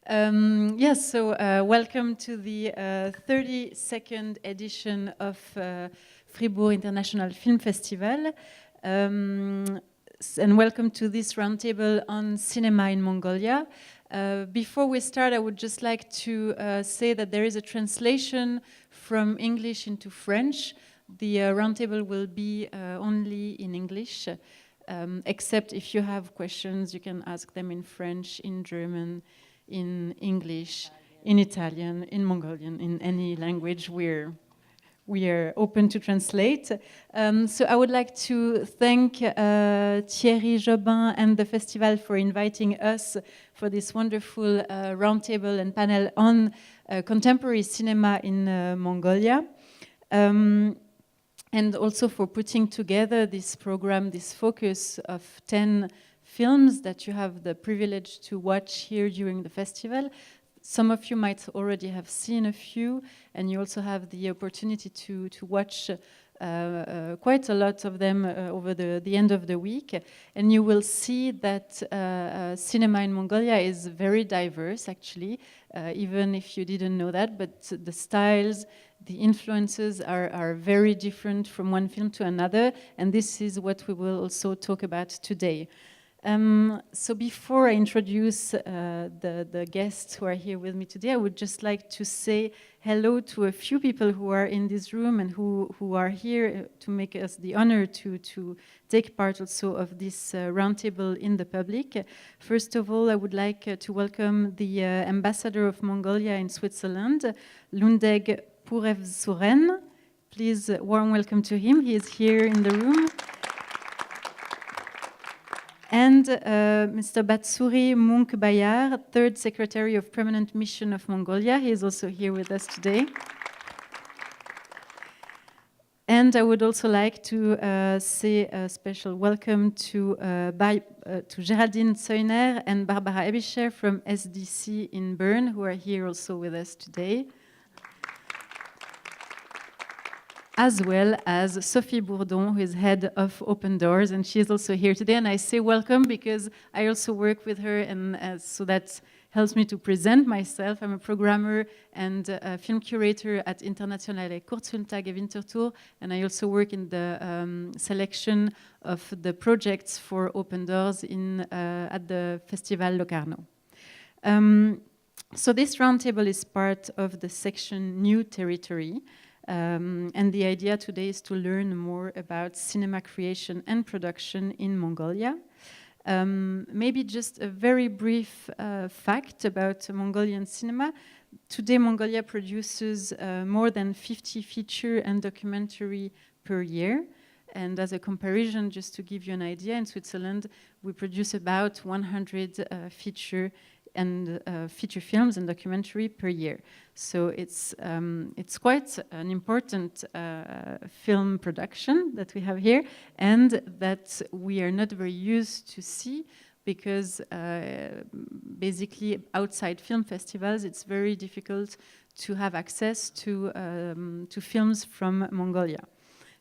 Yes, so welcome to the 32nd edition of Fribourg International Film Festival. And welcome to this roundtable on cinema in Mongolia. Before we start, I would just like to say that there is a translation from English into French. The roundtable will be only in English, except if you have questions, you can ask them in French, in German, in English, in Italian, in Mongolian, in any language we are open to translate. So I would like to thank Thierry Jobin and the festival for inviting us for this wonderful roundtable and panel on contemporary cinema in Mongolia. And also for putting together this program, this focus of 10 films that you have the privilege to watch here during the festival. Some of you might already have seen a few, and you also have the opportunity to watch quite a lot of them over the end of the week. And you will see that cinema in Mongolia is very diverse, actually, even if you didn't know that, but the styles, the influences are very different from one film to another, and this is what we will also talk about today. So before I introduce the guests who are here with me today, I would just like to say hello to a few people who are in this room and who are here to make us the honor to take part also of this roundtable in the public. First of all, I would like to welcome the ambassador of Mongolia in Switzerland, Lundeg Purevsuren. Please, warm welcome to him. He is here in the room. And Mr. Batsuri Munk-Bayar, Third Secretary of Permanent Mission of Mongolia. He is also here with us today. And I would also like to say a special welcome to Geraldine Zeuner and Barbara Ebischer from SDC in Bern, who are here also with us today. As well as Sophie Bourdon, who is head of Open Doors, and she is also here today. And I say welcome because I also work with her, and so that helps me to present myself. I'm a programmer and a film curator at Internationale Kurzfilmtage Winterthur, and I also work in the selection of the projects for Open Doors at the Festival Locarno. So this roundtable is part of the section New Territory. And the idea today is to learn more about cinema creation and production in Mongolia. Maybe just a very brief fact about Mongolian cinema. Today, Mongolia produces more than 50 feature and documentary per year. And as a comparison, just to give you an idea, in Switzerland, we produce about 100 feature films and documentary per year. So it's quite an important film production that we have here, and that we are not very used to see, because basically outside film festivals, it's very difficult to have access to films from Mongolia.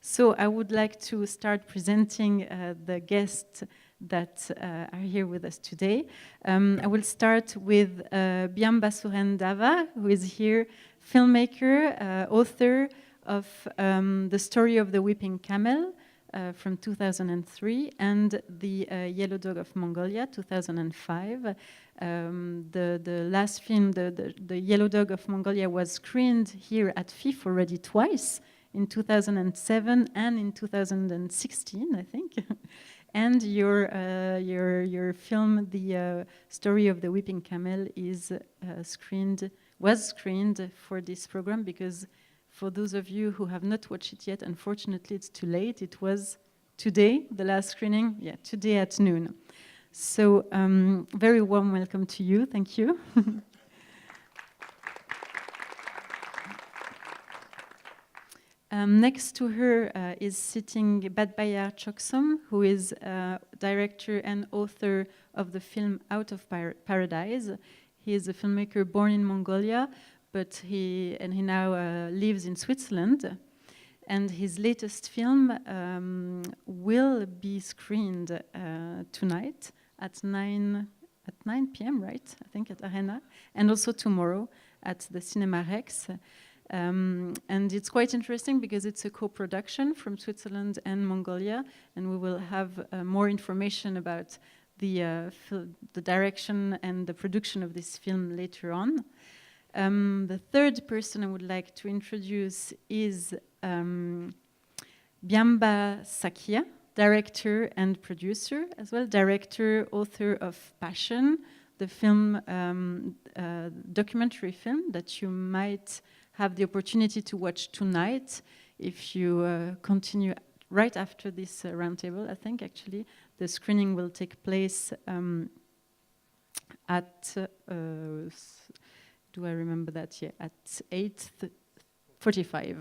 So I would like to start presenting the guests that are here with us today. I will start with Byambasuren Dava, who is here, filmmaker, author of The Story of the Weeping Camel from 2003 and The Yellow Dog of Mongolia, 2005. The last film, the Yellow Dog of Mongolia, was screened here at FIF already twice, in 2007 and in 2016, I think. And your film, The Story of the Weeping Camel, was screened for this program, because for those of you who have not watched it yet, unfortunately it's too late. It was today, the last screening, today at noon. So very warm welcome to you, thank you. Next to her is sitting Badbayar Choksom, who is director and author of the film Out of Paradise. He is a filmmaker born in Mongolia, but he now lives in Switzerland. And his latest film will be screened tonight at 9 at 9 p.m., right? I think at Arena, and also tomorrow at the Cinema Rex. And it's quite interesting because it's a co-production from Switzerland and Mongolia, and we will have more information about the direction and the production of this film later on. The third person I would like to introduce is Byamba Sakia, director and producer as well, director, author of Passion, the film, documentary film that you might have the opportunity to watch tonight if you continue right after this roundtable. I think actually the screening will take place at, do I remember that? Yeah, at 8:45,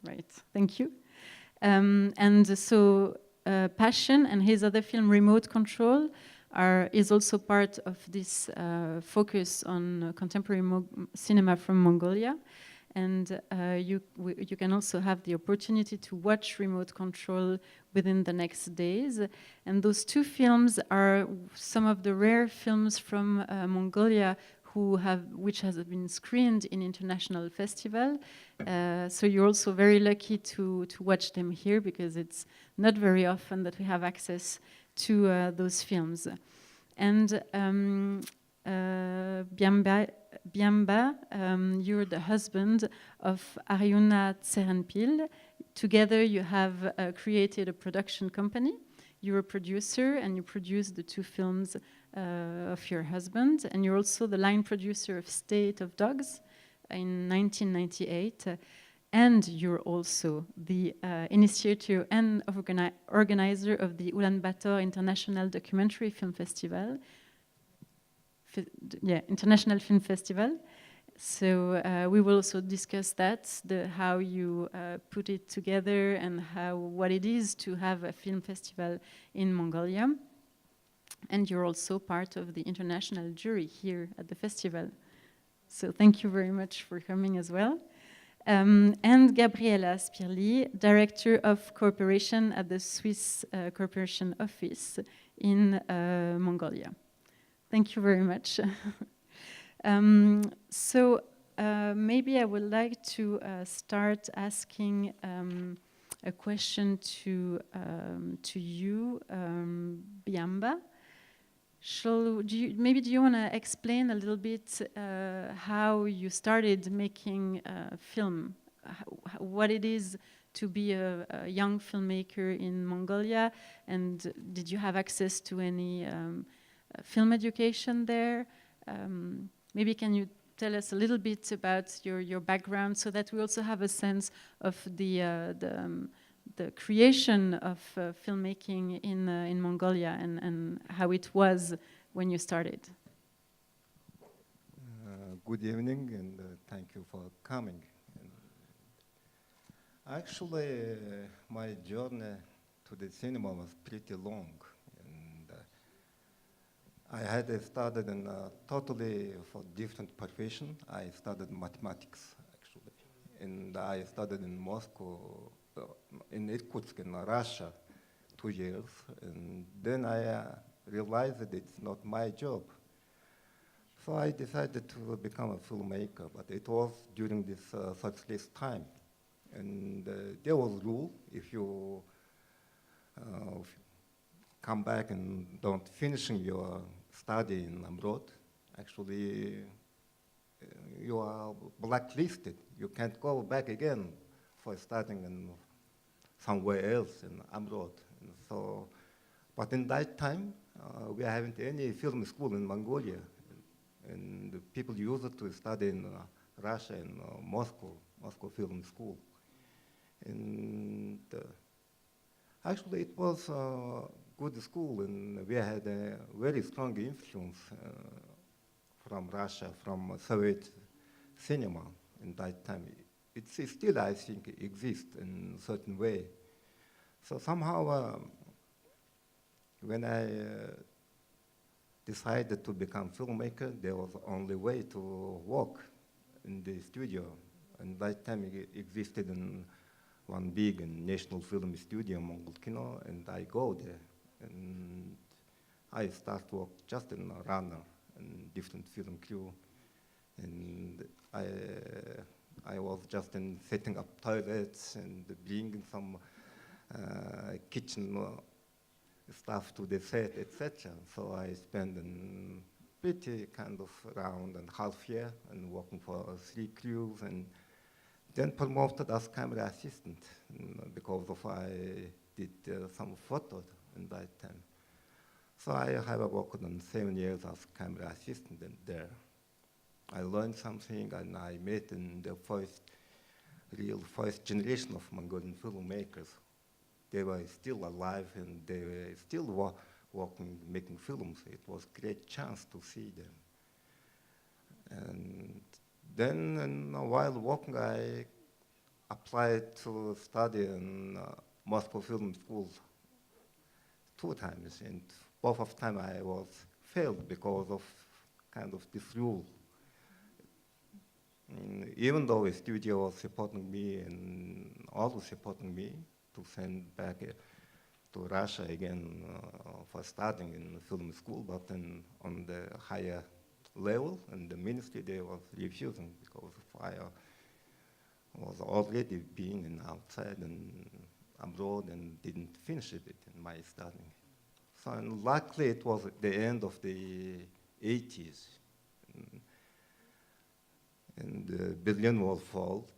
right, thank you. And so Passion and his other film, Remote Control, is also part of this focus on contemporary cinema from Mongolia. And you can also have the opportunity to watch Remote Control within the next days. And those two films are some of the rare films from Mongolia which has been screened in international festival. So you're also very lucky to watch them here, because it's not very often that we have access to those films. And Byamba, you're the husband of Aryuna Tserenpil. Together you have created a production company. You're a producer and you produce the two films of your husband, and you're also the line producer of State of Dogs in 1998, and you're also the initiator and organizer of the Ulaanbaatar International Documentary Film Festival. International Film Festival. So we will also discuss that, how you put it together and what it is to have a film festival in Mongolia. And you're also part of the international jury here at the festival. So thank you very much for coming as well. And Gabriela Spirli, Director of Cooperation at the Swiss Cooperation Office in Mongolia. Thank you very much. So maybe I would like to start asking a question to you, Byamba. Do you want to explain a little bit how you started making film, what it is to be a young filmmaker in Mongolia, and did you have access to any film education there? Maybe can you tell us a little bit about your background, so that we also have a sense of the creation of filmmaking in Mongolia and how it was when you started. Good evening, and thank you for coming. Actually, my journey to the cinema was pretty long. I had started in a totally for different profession. I studied mathematics, actually. And I studied in Moscow, in Irkutsk, in Russia, 2 years. And then I realized that it's not my job. So I decided to become a filmmaker, but it was during this socialist time. And there was rule, if you come back and don't finishing your study in abroad, actually you are blacklisted. You can't go back again for studying in somewhere else in abroad. And so, but in that time, we haven't any film school in Mongolia. And the people used to study in Russia and Moscow Film School. And actually it was good school, and we had a very strong influence from Russia, from Soviet cinema in that time. It still, I think, exists in a certain way. So somehow, when I decided to become filmmaker, there was only way to work in the studio. And that time it existed in one big national film studio, Mongol Kino, and I go there. And I started work just in a runner and different film crew, and I was just in setting up toilets and bringing some kitchen stuff to the set, etc. So I spent a pretty kind of around and half year and working for 3 crews, and then promoted as camera assistant because of I did some photos in that time. So I have worked on 7 years as camera assistant there. I learned something, and I met in the first generation of Mongolian filmmakers. They were still alive, and they were still working, making films. It was a great chance to see them. And then, while working, I applied to study in Moscow Film School 2 times, and both of time I was failed because of kind of this rule. Even though a studio was supporting me and always supporting me to send back to Russia again for studying in film school, but then on the higher level in the ministry they was refusing because I was already being outside and abroad and didn't finish it in my studying. So and luckily it was at the end of the 80s. And Berlin Wall fall,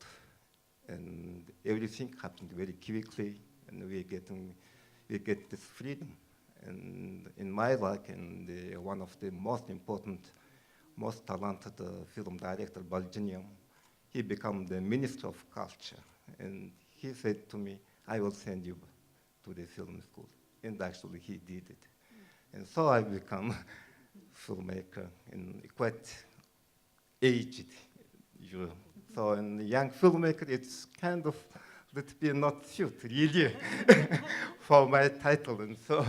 and everything happened very quickly, and we get this freedom. And in my luck, and one of the most important, most talented film director, Balginian, he became the Minister of Culture, and he said to me, "I will send you to the film school," and actually he did it. And so I become filmmaker in quite aged. So in the young filmmaker, it's kind of that be not suit really for my title, and so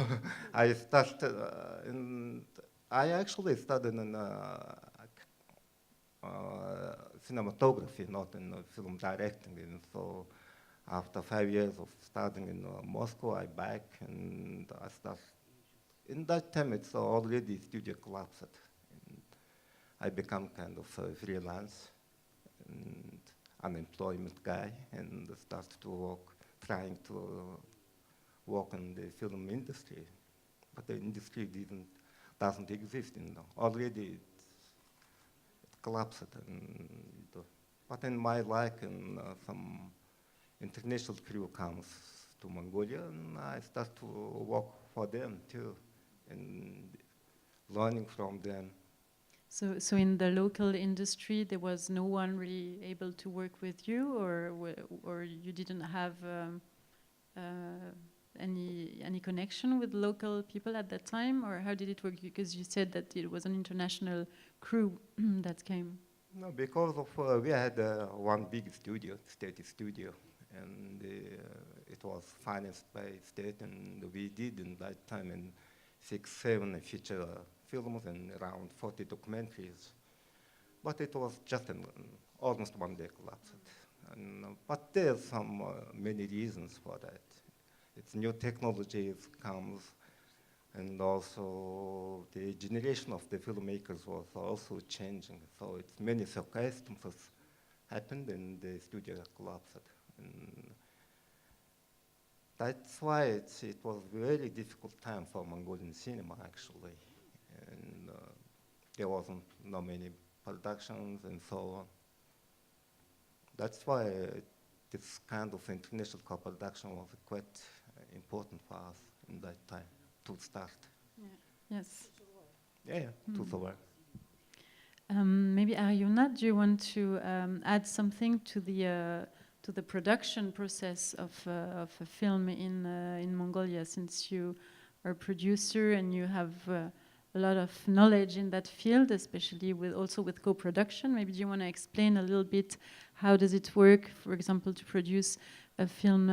I started. I actually studied in cinematography, not in film directing. And so after 5 years of studying in Moscow, I back and I start. In that time, it's already studio collapsed. And I become kind of a freelance and unemployment guy, and start to work, trying to work in the film industry. But the industry doesn't exist, already it collapsed. But in my luck, and some international crew comes to Mongolia, and I start to work for them too, and learning from them. So in the local industry, there was no one really able to work with you, or you didn't have any connection with local people at that time, or how did it work? Because you said that it was an international crew that came. No, because of we had one big studio, state studio, and it was financed by state, and we did in that time in 6, 7 feature films and around 40 documentaries. But it was just almost one day collapsed. But there's some many reasons for that. It's new technologies comes, and also the generation of the filmmakers was also changing. So it's many circumstances happened, and the studio collapsed. And that's why it was a very difficult time for Mongolian cinema, actually. And there wasn't no many productions and so on. That's why this kind of international co-production was quite important for us in that time to start. Yeah. Yes. Yeah, to survive. Maybe Ariona, do you want to add something to the production process of a film in Mongolia, since you are a producer and you have a lot of knowledge in that field, especially also with co-production? Maybe do you want to explain a little bit how does it work, for example, to produce a film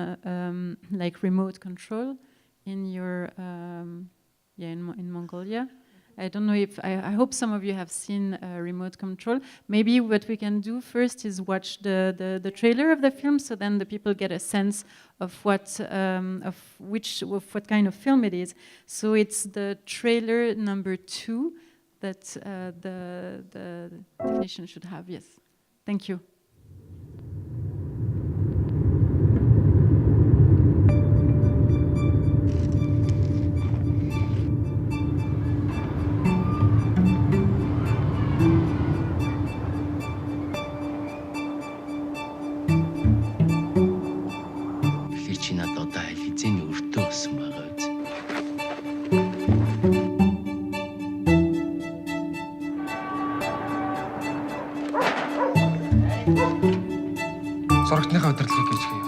like Remote Control in your in Mongolia? I don't know if, I hope some of you have seen Remote Control. Maybe what we can do first is watch the trailer of the film, so then the people get a sense of what kind of film it is. So it's the trailer number 2 that the technician should have. Yes, thank you. Чи надад одоо хизээний өртөө өссөн байгаа үз. Зурагтныхаа удирдлагыг гэж хэв.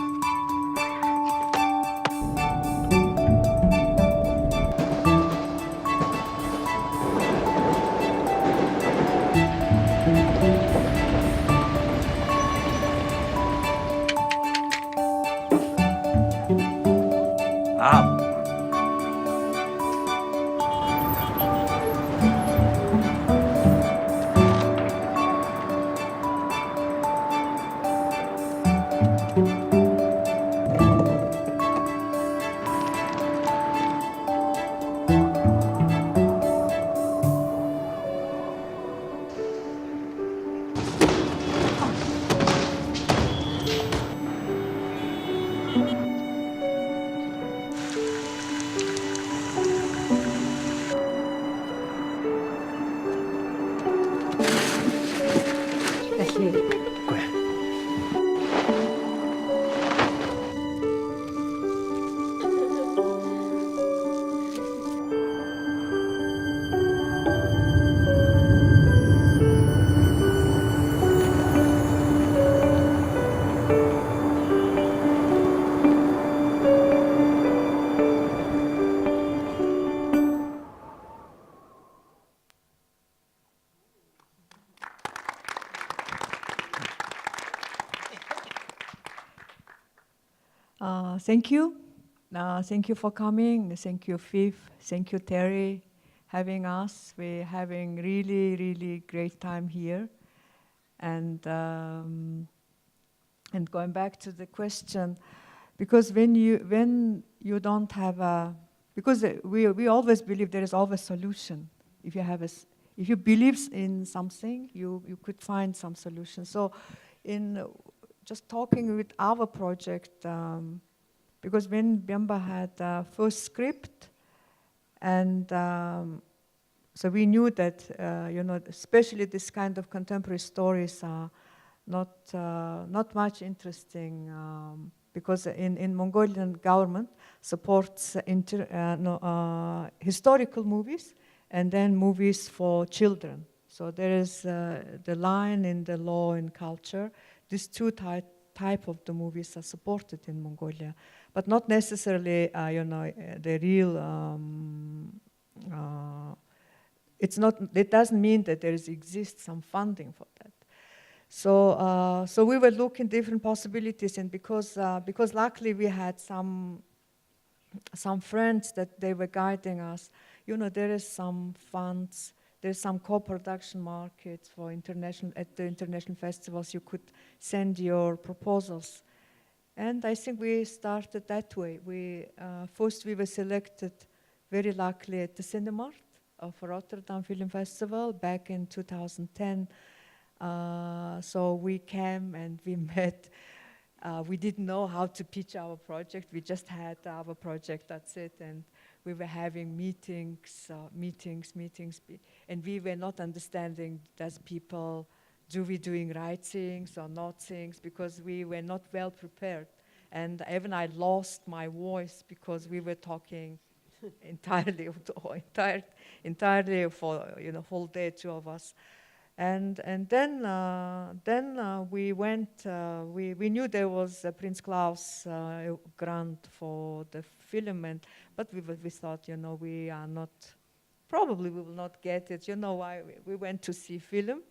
Thank you. Thank you for coming. Thank you, Viv. Thank you, Terry, having us. We're having really, really great time here. And going back to the question, because when you don't have a, because we always believe there is always solution. If you have if you believe in something, you could find some solution. So in just talking with our project, because when Biamba had first script, and so we knew that, especially this kind of contemporary stories are not much interesting, because in Mongolian government supports historical movies and then movies for children. So there is the line in the law and culture. These two type of the movies are supported in Mongolia, but not necessarily, the real. It doesn't mean that there exists some funding for that. So we were looking different possibilities, and because luckily we had some friends that they were guiding us. There is some funds. There's some co-production markets for at the international festivals. You could send your proposals. And I think we started that way. First we were selected very luckily at the Cinemart of Rotterdam Film Festival back in 2010. So we came and we met. We didn't know how to pitch our project. We just had our project, that's it. And we were having meetings, and we were not understanding, do we doing right things or not things, because we were not well prepared. And even I lost my voice because we were talking entirely for whole day, two of us. And then we went. We knew there was a Prince Claus grant for the film, but we thought, we are not. Probably we will not get it. Why? We went to see film,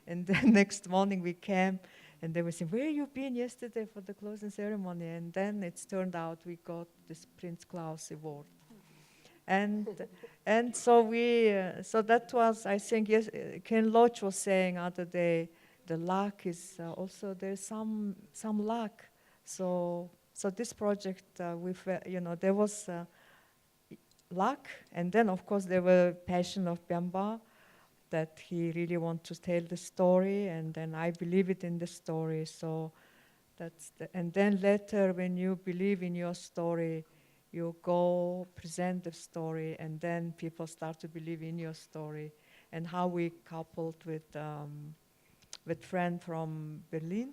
and the next morning we came, and they were saying, "Where you been yesterday for the closing ceremony?" And then it turned out we got this Prince Claus award. And and so so that was, I think, yes, Ken Loach was saying other day, the luck is also, there's some luck. So this project, there was luck, and then of course there were passion of Byamba, that he really want to tell the story, and then I believe it in the story. So and then later, when you believe in your story, you go present the story, and then people start to believe in your story. And how we coupled with friend from Berlin,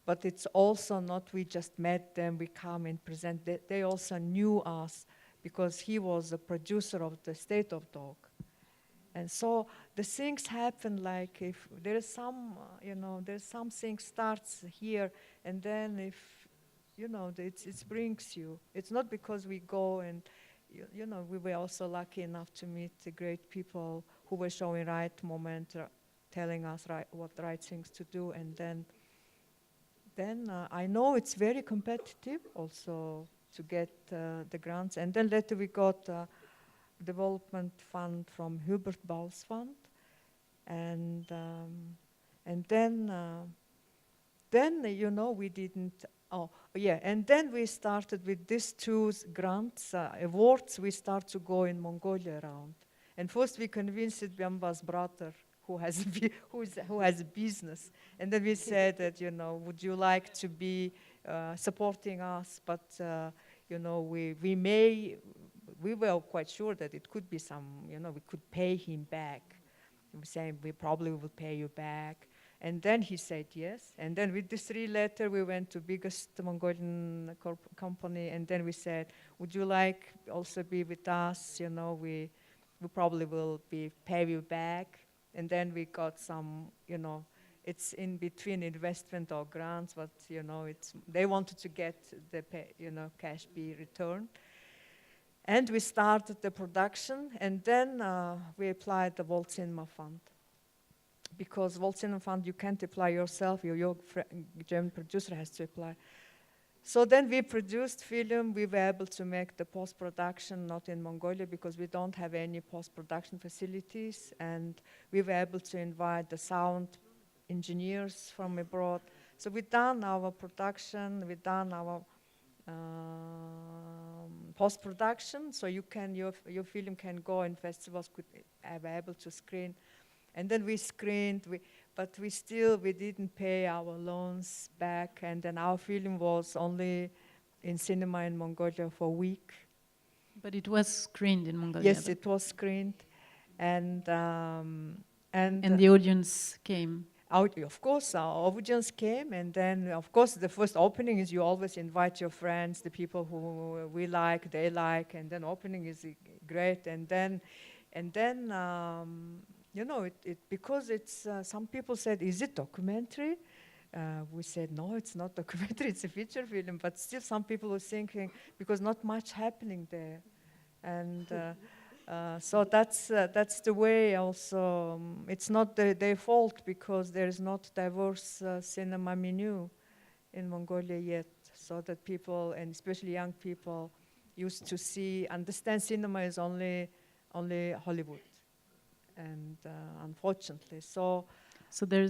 but it's also not we just met them, we come and present. They also knew us because he was a producer of the State of Dog. And so the things happen, like if there's some, there's something starts here, and then if, it brings you. It's not because we go and, we were also lucky enough to meet the great people who were showing right moment, telling us what right things to do, and then I know it's very competitive also to get the grants, and then later we got development fund from Hubert Ball's fund, and then we didn't. Oh yeah, and then we started with these two grants awards. We start to go in Mongolia around, and first we convinced Byamba's brother, who has who has a business, and then we said that would you like to be supporting us, but we were quite sure that it could be some, we could pay him back. We were saying we probably will pay you back. And then he said yes. And then with this 3 letter, we went to biggest Mongolian company. And then we said, would you like also be with us? We probably will pay you back. And then we got some, it's in between investment or grants, but they wanted to get the cash be returned. And we started the production, and then we applied the World Cinema Fund. Because World Cinema Fund, you can't apply yourself, your German producer has to apply. So then we produced film. We were able to make the post-production, not in Mongolia, because we don't have any post-production facilities, and we were able to invite the sound engineers from abroad. So we done our production, we done our post-production, so your film can go in festivals, could be able to screen. And then we screened, but we didn't pay our loans back, and then our film was only in cinema in Mongolia for a week. But it was screened in Mongolia. Yes, it was screened, and the audience came. Of course, our audience came, and then, of course, the first opening is you always invite your friends, the people who we like, they like, and then opening is great, and then because it's some people said, is it documentary? We said, no, it's not documentary, it's a feature film, but still some people were thinking, because not much happening there, and. So that's the way also. It's not their fault, because there is not diverse cinema menu in Mongolia yet, so that people, and especially young people, used to understand cinema is only Hollywood, and unfortunately, so there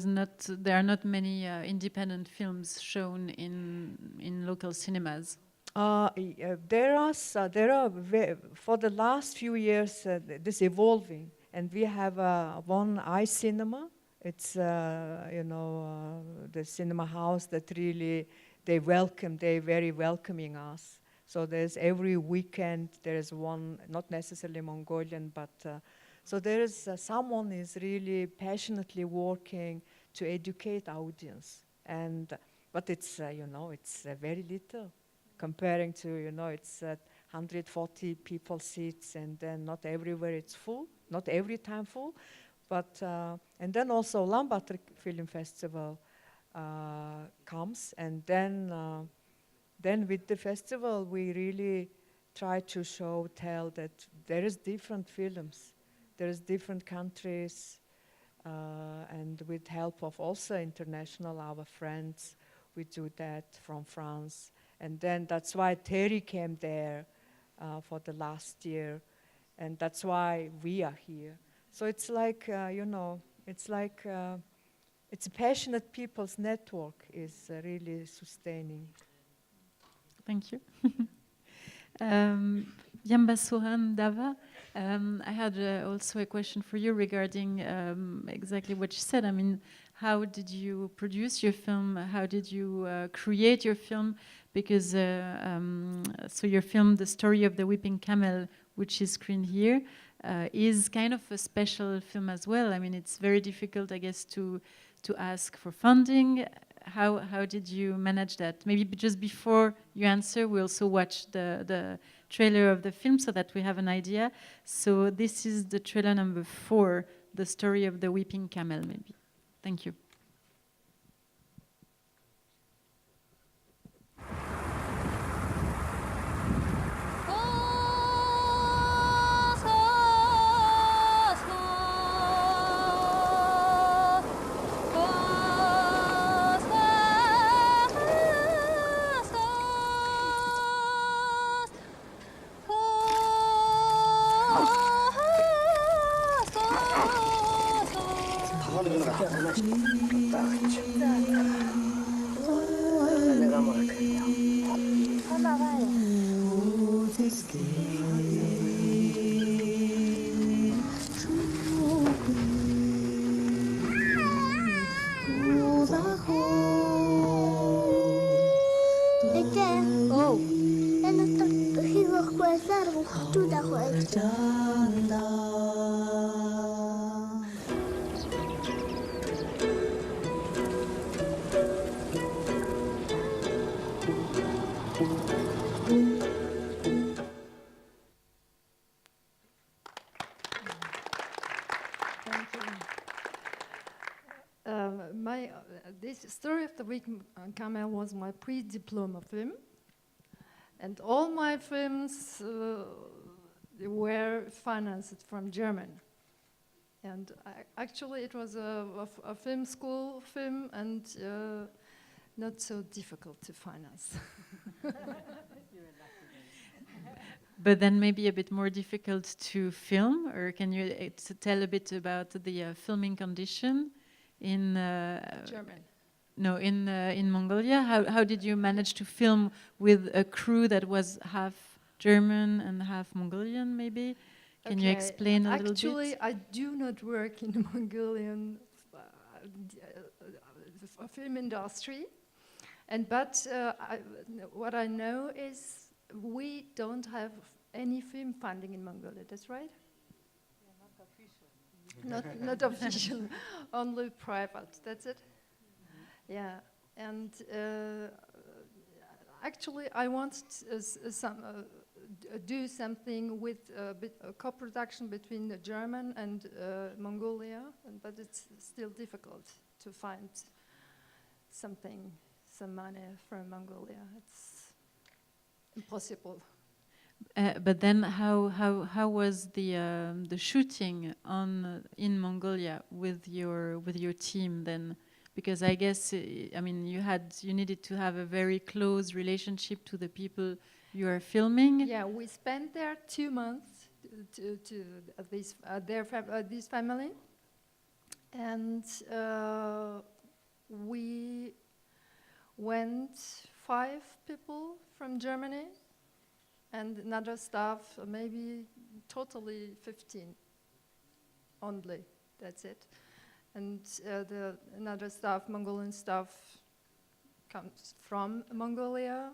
are not many independent films shown in local cinemas. There are for the last few years this evolving, and we have one iCinema. It's the cinema house that really they're very welcoming us. So there's every weekend there's one, not necessarily Mongolian, but so there is someone is really passionately working to educate audience, but it's it's very little. Comparing to, it's 140 people seats, and then not everywhere it's full, not every time full, but, and then also Ulaanbaatar Film Festival comes, and then with the festival, we really try to tell that there is different films, there is different countries, and with help of also international, our friends, we do that from France. And then that's why Terry came there for the last year, and that's why we are here. So it's like, it's like it's a passionate people's network is really sustaining. Thank you. Yamba Sohan Dava, I had also a question for you regarding exactly what you said. I mean, how did you produce your film? How did you create your film? Because so your film, The Story of the Weeping Camel, which is screened here, is kind of a special film as well. I mean, it's very difficult, I guess, to ask for funding. How did you manage that? Maybe just before you answer, we also watch the trailer of the film so that we have an idea. So this is the trailer number 4, The Story of the Weeping Camel, maybe. Thank you. This Story of the Weeping Camel was my pre-diploma film, and all my films were financed from Germany. And actually, it was a film school film, and not so difficult to finance. But then maybe a bit more difficult to film, or can you tell a bit about the filming condition in German? No, in Mongolia. How did you manage to film with a crew that was half German and half Mongolian? Maybe can you explain a little bit? Actually, I do not work in the Mongolian film industry, but what I know is we don't have any film funding in Mongolia. That's right? Yeah, not official, only private. That's it. Yeah, and actually, I wanted do something with a co-production between the German and Mongolia, but it's still difficult to find some money from Mongolia. It's impossible. But then, how was the shooting in Mongolia with your team then? Because I guess I mean you needed to have a very close relationship to the people you are filming. Yeah, we spent there 2 months to this family, and we went 5 people from Germany, and another staff maybe totally 15 only. That's it. And another staff, Mongolian staff, comes from Mongolia.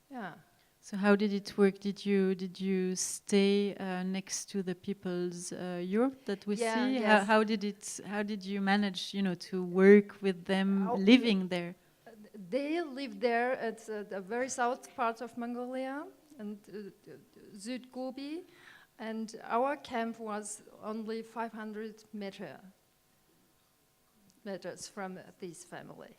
Yeah. So how did it work? Did you stay next to the people's yurt that we see? Yes. How did you manage, to work with them living there? They live there at the very south part of Mongolia, and Zud Gobi. And our camp was only 500 meters from this family.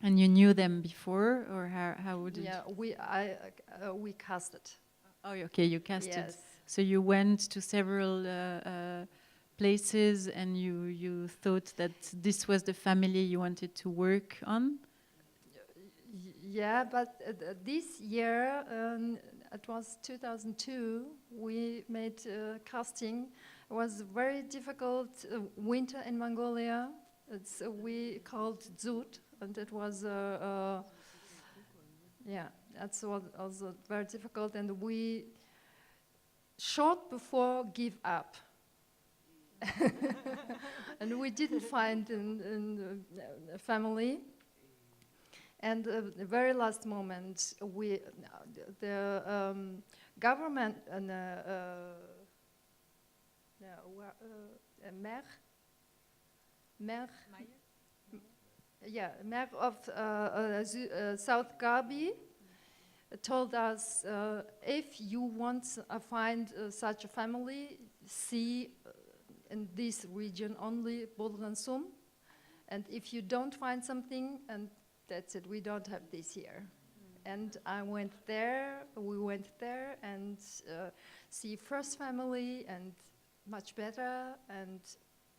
And you knew them before, or how would it? Yeah, we casted. Oh, okay, you casted. Yes. So you went to several places, and you thought that this was the family you wanted to work on. Yeah, but this year, it was 2002, we made casting. It was very difficult winter in Mongolia. We called Zut, and it was, yeah, that's also very difficult. And we, short before, give up. And we didn't find a family. And the very last moment, the government and mayor of South Gabi told us, if you want to find such a family, see in this region only Bodgansum, and if you don't find something, and that's it, we don't have this here. And I went there, we went there and see first family and much better, and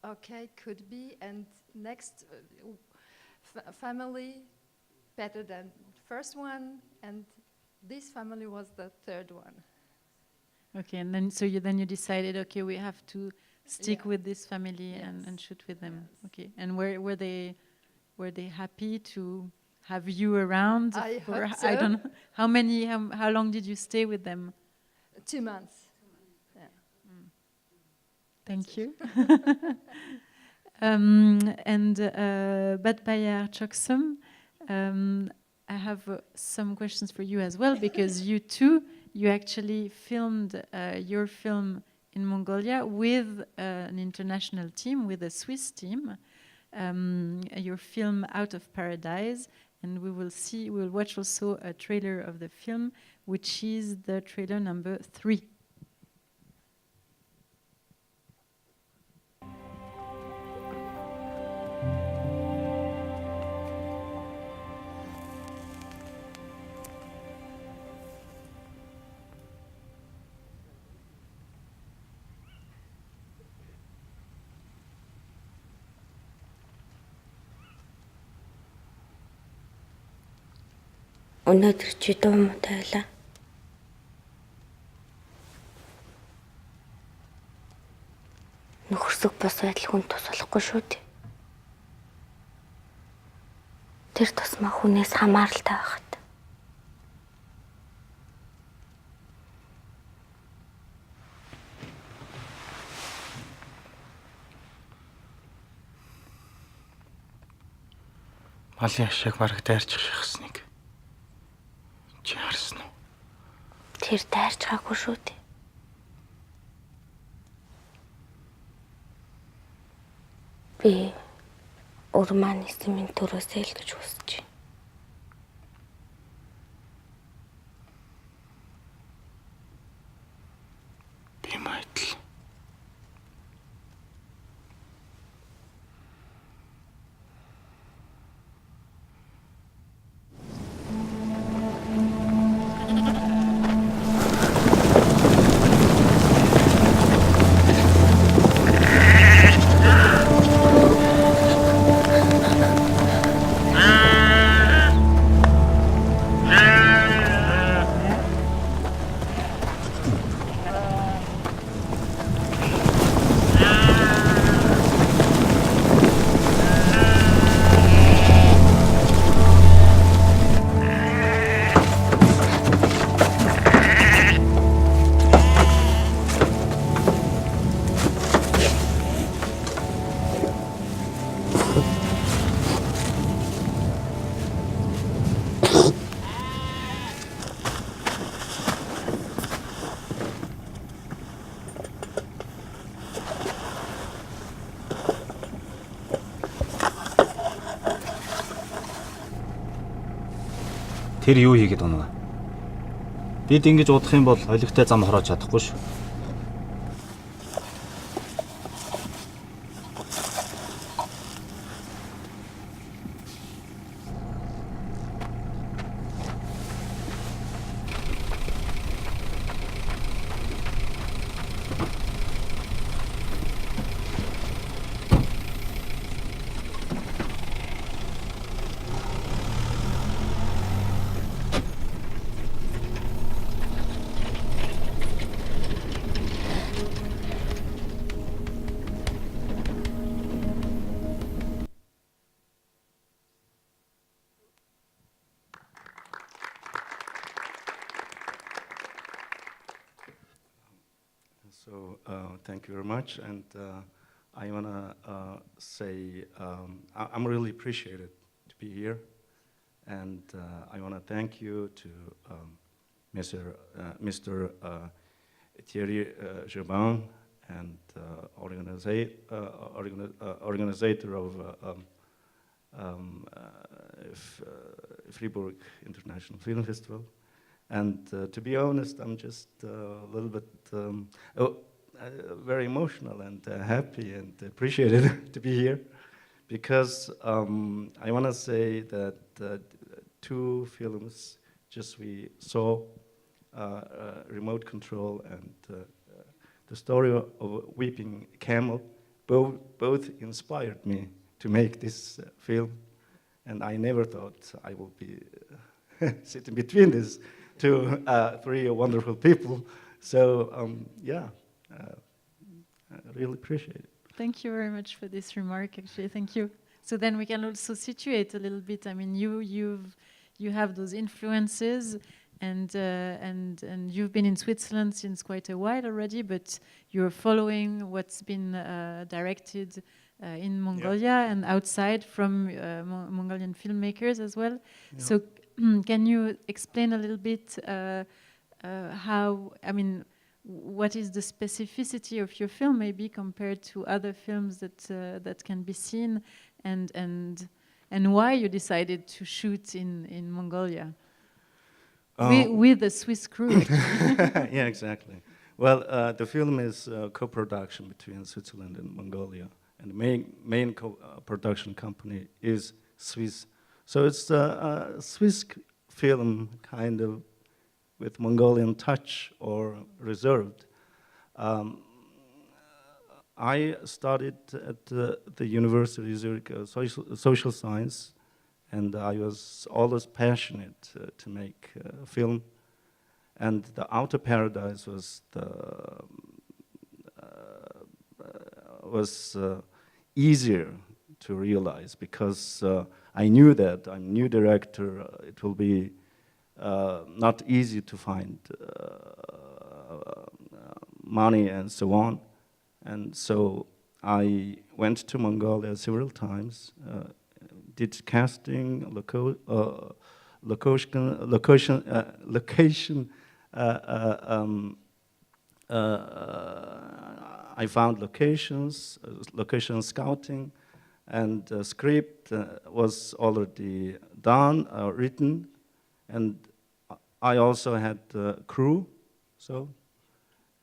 okay, could be, and next family better than first one, and this family was the third one. Okay, and then so you decided, okay, we have to stick Yeah. with this family Yes. and shoot with them. Yes. Okay, and were they happy to have you around? I for, hope I so. don't know how long did you stay with them? 2 months. Thank you. But Bayar Choksum, I have some questions for you as well, because you actually filmed your film in Mongolia with an international team, with a Swiss team. Your film Out of Paradise, and we'll watch also a trailer of the film, which is the trailer number 3. Өнөөдөр чи дуу муу тайлаа. Нөхөрсөг бос байдал хүн тус болохгүй шүү дээ. Тэр тусмаа хүнээс хамааралтай байхад. Малын ашиг бараг дайрчих шахсныг чи харсан уу? Тэр дайрч байгаагүй шүү дээ. Би Urbanization төрөөс хэлгэж хүсэж байна. Би мэдл. Тэр юу хийгээд байна вэ? Бид ингэж удах юм бол олигтой зам хороож чадахгүй шүү. So thank you very much, and I wanna say I'm really appreciated to be here, and I wanna thank you to Mr. Thierry Germain and organizer of Fribourg International Film Festival. And to be honest, I'm just a little bit very emotional and happy and appreciated to be here, because I want to say that two films just we saw, Remote Control and the story of a weeping camel, both inspired me to make this film, and I never thought I would be sitting between these three wonderful people. So yeah, I really appreciate it. Thank you very much for this remark. Actually, thank you. So then we can also situate a little bit. I mean, you have those influences, and you've been in Switzerland since quite a while already, but you're following what's been directed in Mongolia and outside from Mongolian filmmakers as well. Yeah. So can you explain a little bit how, I mean, what is the specificity of your film maybe compared to other films that can be seen, and why you decided to shoot in Mongolia with a Swiss crew? Yeah, exactly. Well, the film is a co-production between Switzerland and Mongolia, and the main production company is Swiss. So it's a Swiss film, kind of with Mongolian touch or reserved. I studied at the University of Zurich social science, and I was always passionate to make a film. And the Outer Paradise was easier to realize, because I knew that I'm a new director. It will be not easy to find money and so on. And so I went to Mongolia several times, did casting, location I found locations, location scouting, and script was already done, written, and I also had crew. So,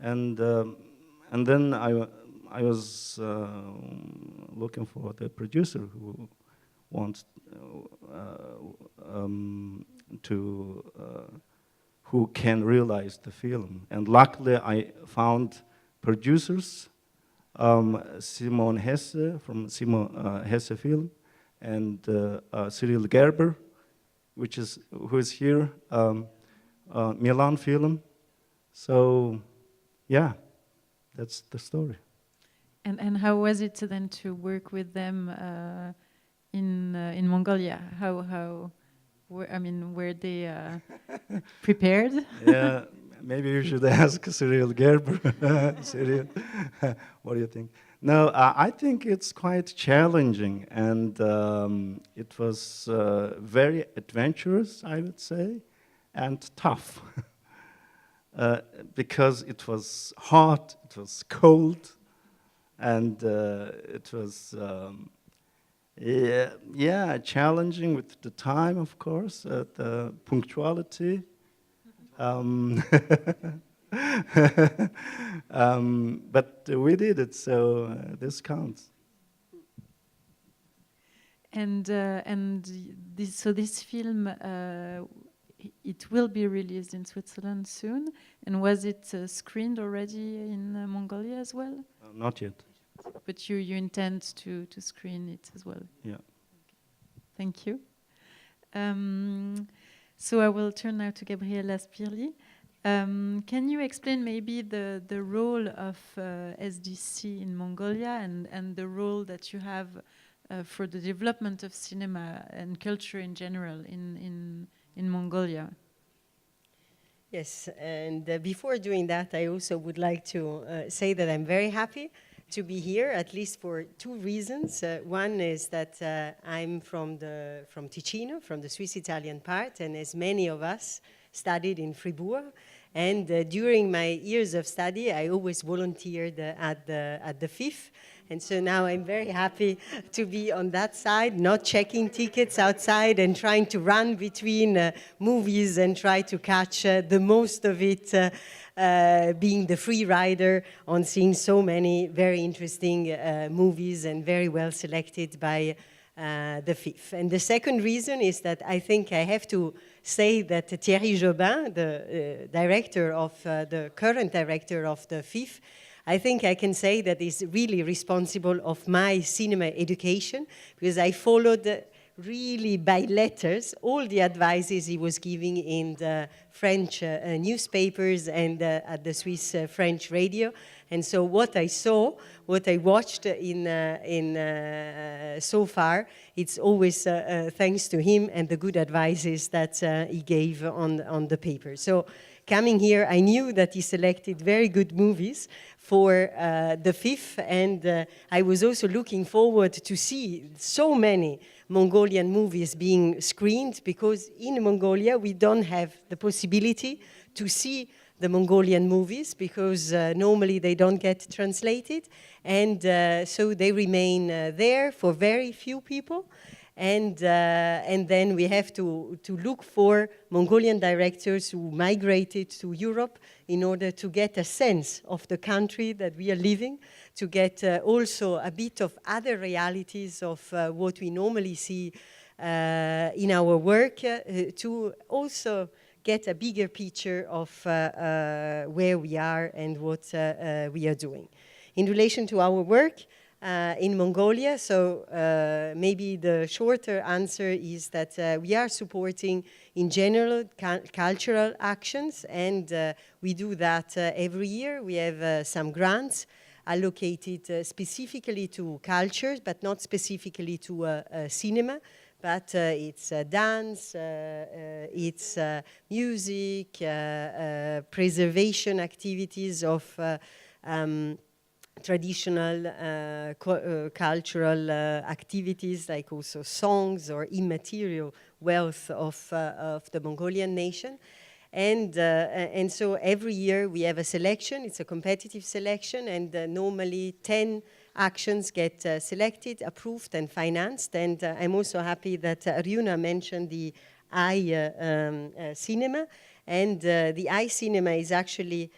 and then I was looking for the producer who wants who can realize the film. And luckily I found producers, Simon Hesse from Simon Hesse Film, and Cyril Gerber, who is here, Milan Film. So yeah, that's the story. And how was it then to work with them in Mongolia? Were they prepared? Yeah, maybe you should ask Cyril Gerber. Cyril, what do you think? No, I think it's quite challenging, and it was very adventurous, I would say, and tough. Because it was hot, it was cold, and it was challenging with the time, of course, the punctuality. But we did it, so this counts. And this film, it will be released in Switzerland soon. And was it screened already in Mongolia as well? Not yet. But you intend to screen it as well? Yeah. Thank you. So I will turn now to Gabriela Spirli. Can you explain maybe the role of SDC in Mongolia and the role that you have for the development of cinema and culture in general in Mongolia? Yes, and before doing that, I also would like to say that I'm very happy to be here, at least for two reasons. One is that I'm from Ticino, from the Swiss-Italian part, and as many of us studied in Fribourg. And during my years of study, I always volunteered at the FIF. And so now I'm very happy to be on that side, not checking tickets outside and trying to run between movies and try to catch the most of it, being the free rider on seeing so many very interesting movies and very well selected by the FIF. And the second reason is that I think I have to say that Thierry Jobin, the current director of the FIF, I think I can say that is really responsible of my cinema education, because I followed really by letters all the advices he was giving in the French newspapers and at the Swiss French radio. And so what I saw, what I watched so far, it's always thanks to him and the good advices that he gave on the paper. So coming here, I knew that he selected very good movies for the FIF, and I was also looking forward to see so many Mongolian movies being screened, because in Mongolia we don't have the possibility to see the Mongolian movies, because normally they don't get translated, and so they remain there for very few people. And then we have to look for Mongolian directors who migrated to Europe in order to get a sense of the country that we are living, to get also a bit of other realities of what we normally see in our work, to also get a bigger picture of where we are and what we are doing. In relation to our work, in Mongolia, so maybe the shorter answer is that we are supporting in general cultural actions, and we do that every year. We have some grants allocated specifically to culture, but not specifically to cinema, but it's dance, it's music, preservation activities of traditional cultural activities, like also songs or immaterial wealth of the Mongolian nation. And so every year we have a selection. It's a competitive selection, and normally 10 actions get selected, approved, and financed. And I'm also happy that Ryuna mentioned the cinema. And the cinema is actually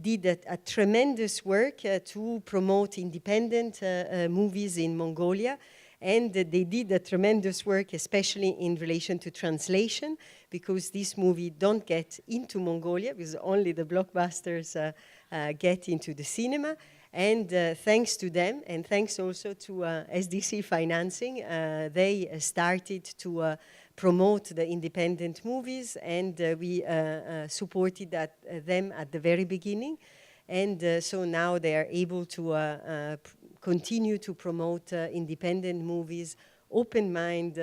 did a tremendous work to promote independent movies in Mongolia. And they did a tremendous work, especially in relation to translation, because this movie don't get into Mongolia, because only the blockbusters get into the cinema. And thanks to them, and thanks also to SDC financing, they started to promote the independent movies, and we supported them at the very beginning. And so now they are able to continue to promote independent movies, open mind,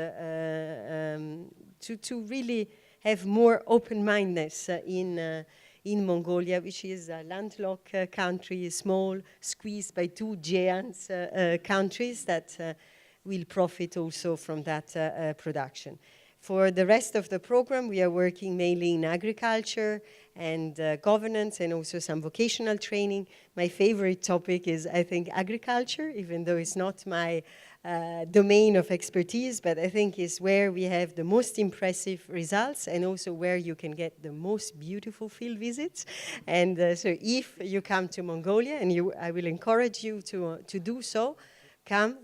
to really have more open-mindedness in Mongolia, which is a landlocked country, small, squeezed by two giants countries that will profit also from that production. For the rest of the program, we are working mainly in agriculture and governance, and also some vocational training. My favorite topic is, I think, agriculture, even though it's not my domain of expertise, but I think is where we have the most impressive results, and also where you can get the most beautiful field visits. And so if you come to Mongolia, and I will encourage you to do so,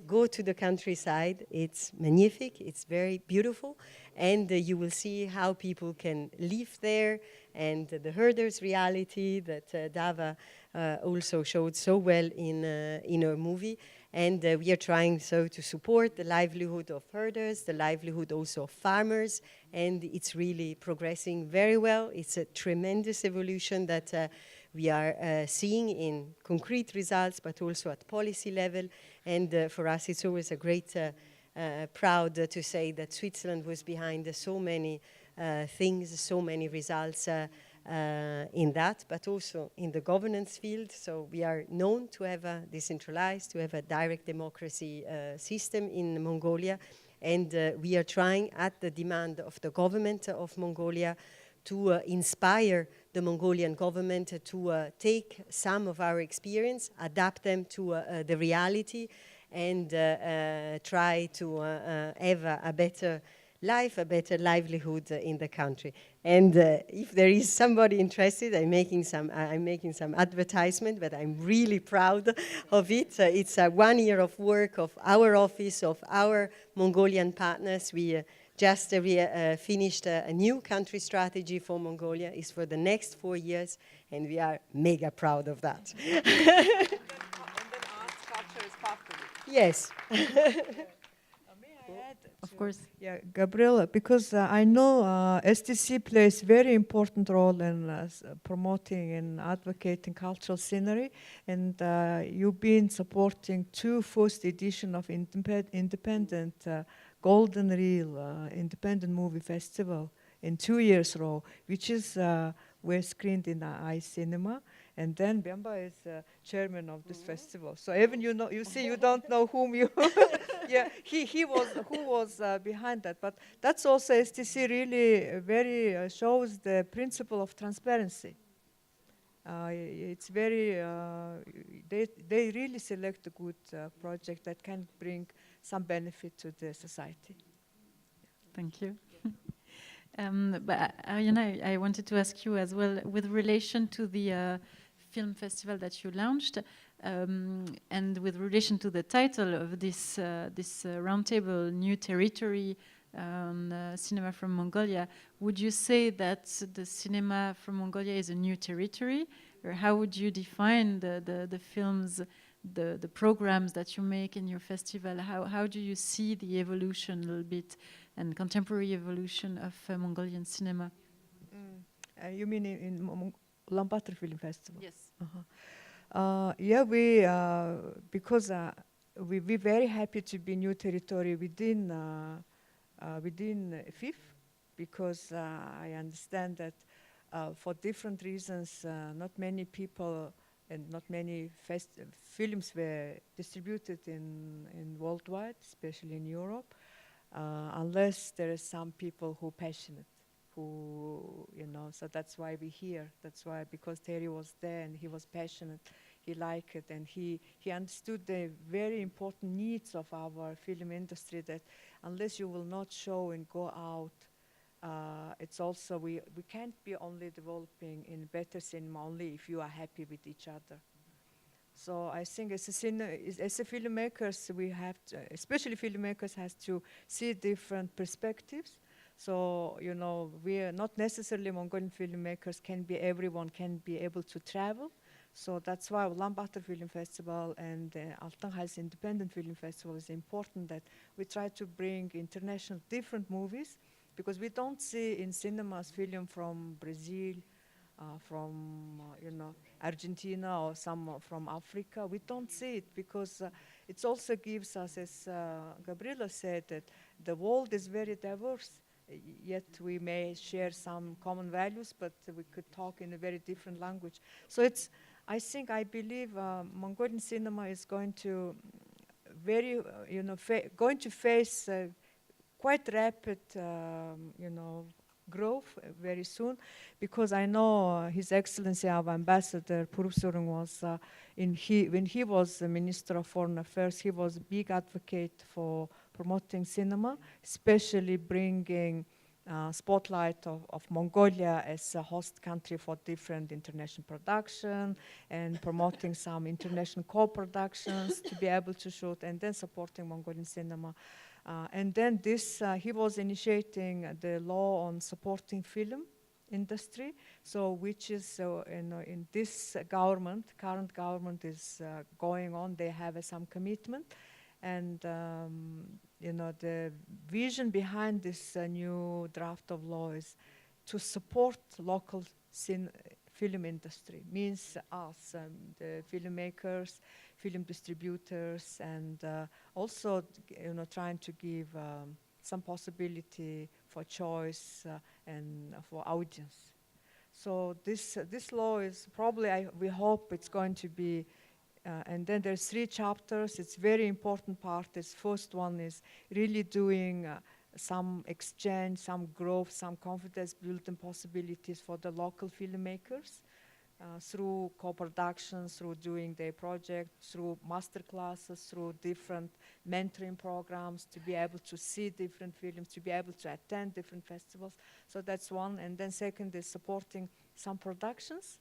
go to the countryside. It's magnific, it's very beautiful, and you will see how people can live there, and the herders' reality that Dava also showed so well in her movie. And we are trying so to support the livelihood of herders, the livelihood also of farmers, and it's really progressing very well. It's a tremendous evolution that we are seeing in concrete results, but also at policy level. And for us, it's always a great proud to say that Switzerland was behind so many things, so many results in that, but also in the governance field. So we are known to have a decentralized, to have a direct democracy system in Mongolia. And we are trying, at the demand of the government of Mongolia, to inspire the Mongolian government to take some of our experience, adapt them to the reality, and try to have a better life, a better livelihood in the country. And if there is somebody interested, I'm making some advertisement, but I'm really proud of it. It's 1 year of work of our office, of our Mongolian partners. We just finished a new country strategy for Mongolia. It's for the next 4 years, and we are mega proud of that. And then arts culture is part of it. Yes. May I add? Of course. Yeah, Gabriela, because I know STC plays very important role in promoting and advocating cultural scenery, and you've been supporting 2 first edition of independent Golden Reel Independent Movie Festival in 2 years row, which is were screened in iCinema. And then Bemba is chairman of this festival. So even you see, you don't know whom you. Yeah, he was who was behind that. But that's also STC really very shows the principle of transparency. It's very they really select a good project that can bring some benefit to the society. Thank you. But I wanted to ask you as well, with relation to the film festival that you launched, and with relation to the title of this roundtable, New Territory, Cinema from Mongolia, would you say that the cinema from Mongolia is a new territory, or how would you define the films, the programs that you make in your festival? How do you see the evolution a little bit, and contemporary evolution of Mongolian cinema? You mean in Ulaanbaatar Film Festival? Yes. Yeah, we because we're very happy to be new territory within FIF, because I understand that for different reasons, not many people and not many films were distributed in worldwide, especially in Europe, unless there are some people who are passionate, who, so that's why we're here. That's why, because Terry was there and he was passionate, he liked it, and he understood the very important needs of our film industry, that unless you will not show and go out, it's also, we can't be only developing in better cinema only if you are happy with each other. So I think as a filmmakers, we have to, especially filmmakers, has to see different perspectives. So, we are not necessarily Mongolian filmmakers everyone can be able to travel. So that's why Ulaanbaatar Film Festival and Altanhals Independent Film Festival is important, that we try to bring international different movies, because we don't see in cinemas film from Brazil, from Argentina, or some from Africa. We don't see it because it also gives us, as Gabriela said, that the world is very diverse. Yet we may share some common values, but we could talk in a very different language. So I believe Mongolian cinema is going to going to face quite rapid, growth very soon, because I know His Excellency our Ambassador Purupsurung was when he was the Minister of Foreign Affairs, he was a big advocate for promoting cinema, especially bringing spotlight of Mongolia as a host country for different international production, and promoting some international co-productions to be able to shoot, and then supporting Mongolian cinema. And then he was initiating the law on supporting film industry, so which is in this current government is going on. They have some commitment, and the vision behind this new draft of law is to support local film industry, means us, the filmmakers, film distributors, and also trying to give some possibility for choice and for audience. So this law is probably, we hope it's going to be, and then there's 3 chapters. It's very important part. This first one is really doing some exchange, some growth, some confidence building possibilities for the local filmmakers through co-productions, through doing their project, through master classes, through different mentoring programs, to be able to see different films, to be able to attend different festivals. So that's one. And then second is supporting some productions,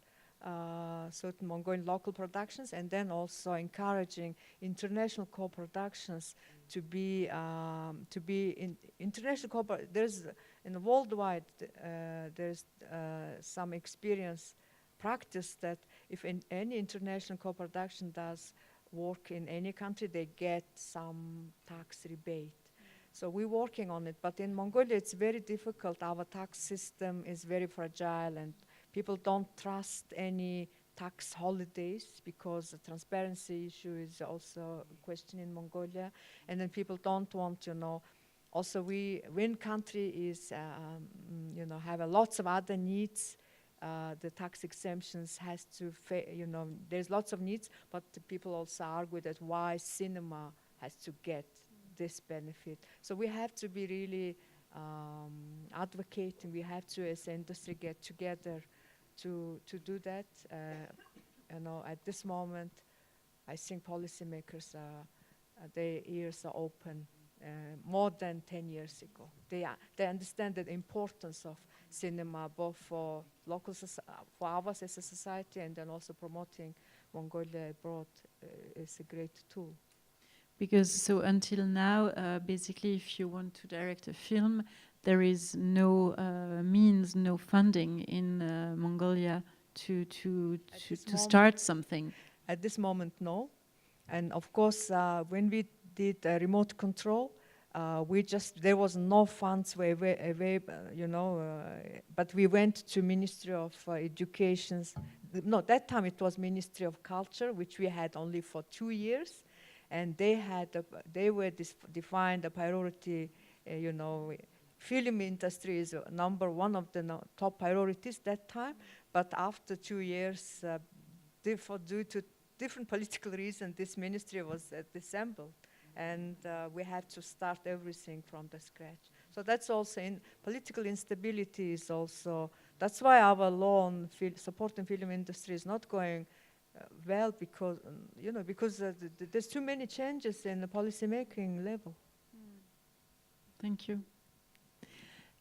certain Mongolian local productions, and then also encouraging international co-productions to be in international there's in the worldwide there's some experience practice that if any international co-production does work in any country, they get some tax rebate. So we're working on it, but in Mongolia it's very difficult. Our tax system is very fragile, and people don't trust any tax holidays because the transparency issue is also a question in Mongolia, and then people don't want to know. Also, when country is have lots of other needs, the tax exemptions has to, there's lots of needs, but the people also argue that why cinema has to get this benefit. So we have to be really advocating. We have to, as industry, get together to do that. At this moment, I think policymakers their ears are open more than 10 years ago. They understand the importance of cinema, both for local for ours as a society, and then also promoting Mongolia abroad is a great tool. Because so until now, basically, if you want to direct a film, there is no means, no funding in Mongolia to start something. At this moment, no. And of course, when we did remote control, there was no funds but we went to Ministry of Education. No, that time it was Ministry of Culture, which we had only for 2 years, and they were defined a priority. Film industry is number one of the top priorities that time. But after 2 years, due to different political reasons, this ministry was disassembled. And we had to start everything from the scratch. So that's also political instability is also, that's why our law on supporting film industry is not going well, because there's too many changes in the policy making level. Thank you.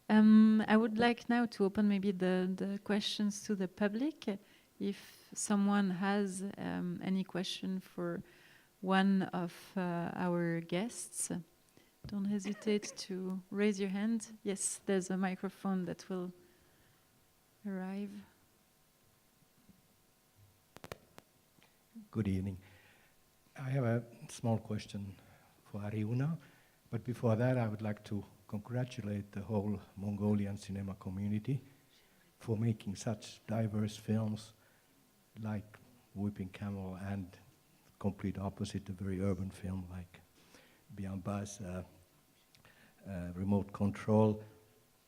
I would like now to open maybe the questions to the public. If someone has any question for one of our guests, don't hesitate to raise your hand. Yes, there's a microphone that will arrive. Good evening. I have a small question for Ariuna, but before that I would like to congratulate the whole Mongolian cinema community for making such diverse films like Weeping Camel, and complete opposite, a very urban film like Bianba's Remote Control,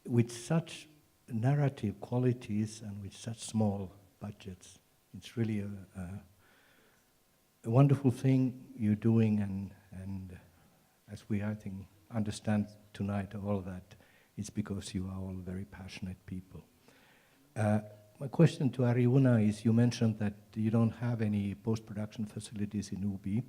with such narrative qualities and with such small budgets. It's really a wonderful thing you're doing, and as we, I think, understand tonight, all that is because you are all very passionate people. My question to Ariuna is, you mentioned that you don't have any post-production facilities in UB.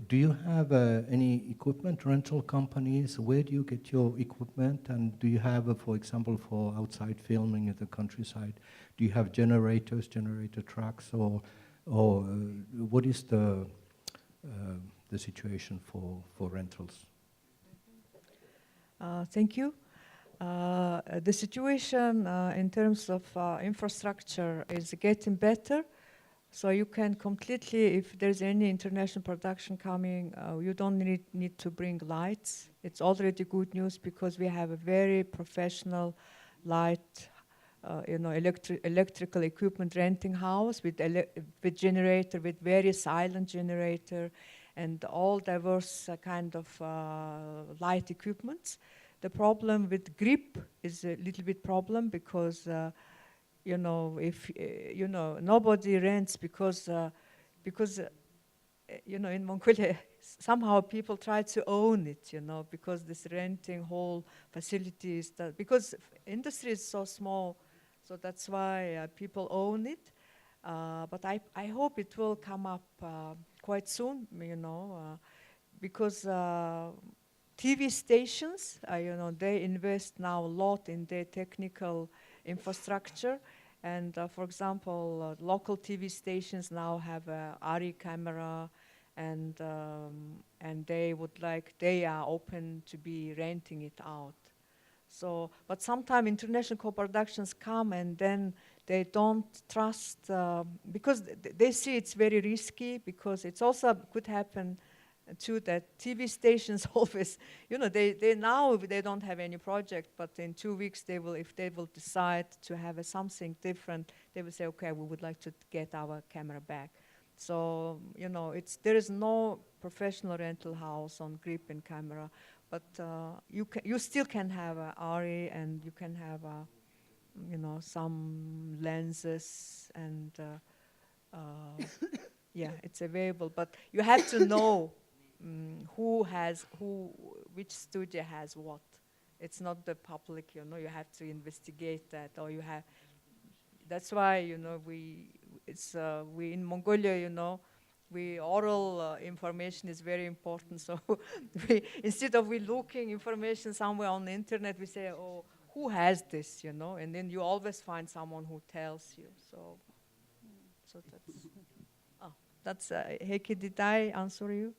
Do you have any equipment rental companies? Where do you get your equipment? And do you have, for example, for outside filming at the countryside, do you have generators, generator trucks, or what is the situation for rentals? Thank you. The situation in terms of infrastructure is getting better. So you can completely, if there's any international production coming, you don't need to bring lights. It's already good news because we have a very professional light, electrical equipment renting house with generator, with very silent generator, and all diverse kind of light equipments. The problem with grip is a little bit problem because if nobody rents because in Mongolia somehow people try to own it, because this renting whole facilities because industry is so small, so that's why people own it. But I hope it will come up quite soon, because TV stations, they invest now a lot in their technical infrastructure. And for example, local TV stations now have a ARRI camera, and they are open to be renting it out. So, but sometimes international co-productions come and then they don't trust, because they see it's very risky, because it's also could happen too that TV stations always, they now they don't have any project, but in 2 weeks if they will decide to have something different, they will say, okay, we would like to get our camera back. So, there is no professional rental house on grip and camera, but you still can have a ARRI, and you can have some lenses, and yeah, it's available. But you have to know which studio has what. It's not the public, you have to investigate that, or you have. That's why we in Mongolia, oral information is very important. So instead of we looking information somewhere on the internet, we say, oh, who has this, and then you always find someone who tells you. So that's Heikki, did I answer you?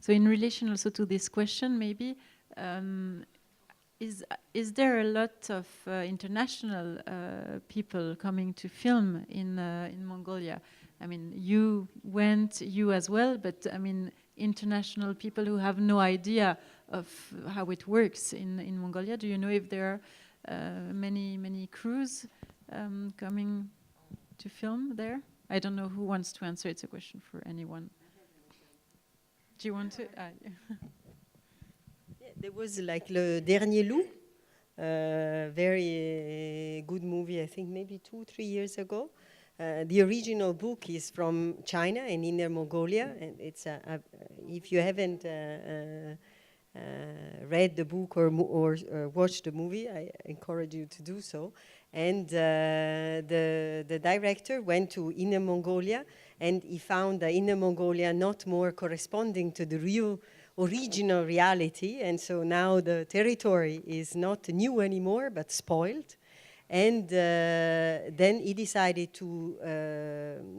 So in relation also to this question, maybe, is there a lot of international people coming to film in Mongolia? I mean, you as well, but I mean, international people who have no idea of how it works in Mongolia. Do you know if there are many crews coming to film there? I don't know who wants to answer. It's a question for anyone. Do you want to? Yeah. Yeah, there was like Le Dernier Loup, very good movie, I think maybe 2-3 years ago. The original book is from China and Inner Mongolia, and it's if you haven't read the book or watched the movie, I encourage you to do so. And the director went to Inner Mongolia, and he found Inner Mongolia not more corresponding to the real original reality, and so now the territory is not new anymore, but spoiled. And then he decided to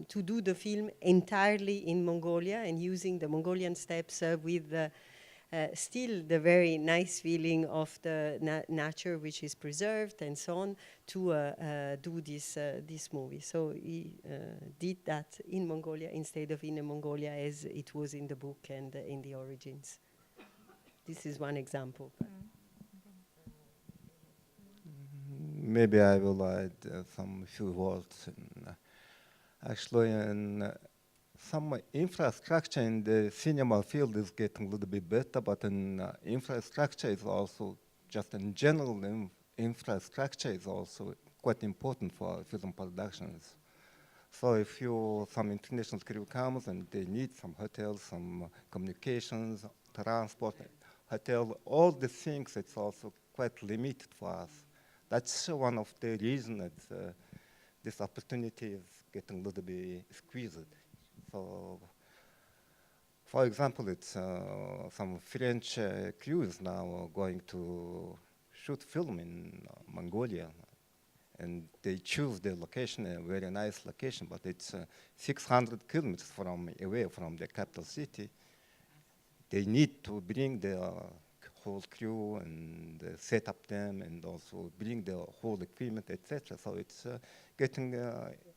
do the film entirely in Mongolia and using the Mongolian steppes with still the very nice feeling of the nature which is preserved and so on, to do this movie. So he did that in Mongolia instead of in Mongolia as it was in the book and in the origins. This is one example. Maybe I will add some few words. Actually, some infrastructure in the cinema field is getting a little bit better, but infrastructure is also, just in general, infrastructure is also quite important for film productions. So if some international crew comes and they need some hotels, some communications, transport, hotel, all the things, it's also quite limited for us. That's one of the reasons that this opportunity is getting a little bit squeezed. So, for example, it's some French crews now going to shoot film in Mongolia, and they choose the location, a very nice location, but it's 600 kilometers away from the capital city. They need to bring the whole crew and set up them, and also bring the whole equipment, etc. So it's getting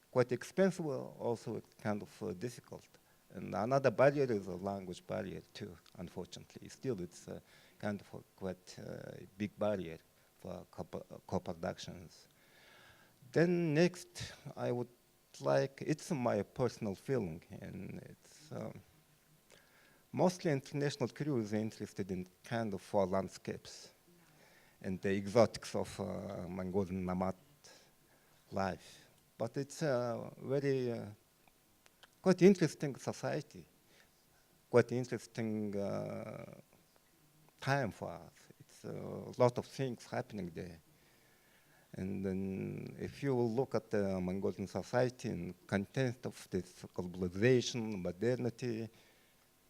quite expensive, also kind of difficult. And another barrier is a language barrier too, unfortunately. Still, it's kind of quite a big barrier for co-productions. Then next, I would like, it's my personal feeling, and it's mostly international crews are interested in kind of landscapes. and the exotics of Mongolian nomad life. But it's a very quite interesting society, quite interesting time for us. It's a lot of things happening there. And then if you look at the Mongolian society in context of this globalization, modernity,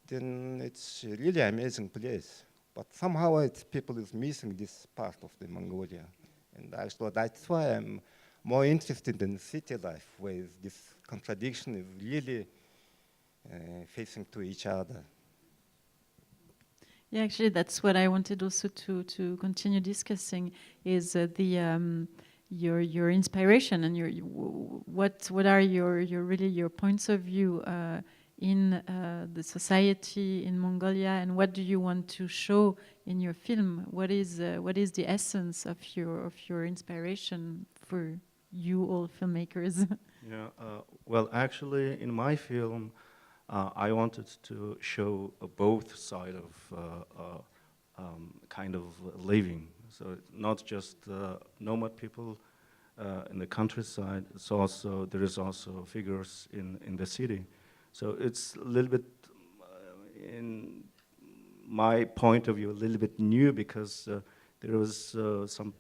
then it's a really amazing place. But somehow people is missing this part of the Mongolia. And actually that's why I'm more interested in city life, where this contradiction is really facing to each other. Yeah, actually, that's what I wanted also to continue discussing is the your inspiration and what are your points of view in the society in Mongolia, and what do you want to show in your film? What is the essence of your inspiration for you all filmmakers? Yeah, well, actually, in my film, I wanted to show both side of kind of living. So not just nomad people in the countryside. It's also there is also figures in the city. So it's a little bit, in my point of view, a little bit new because there was some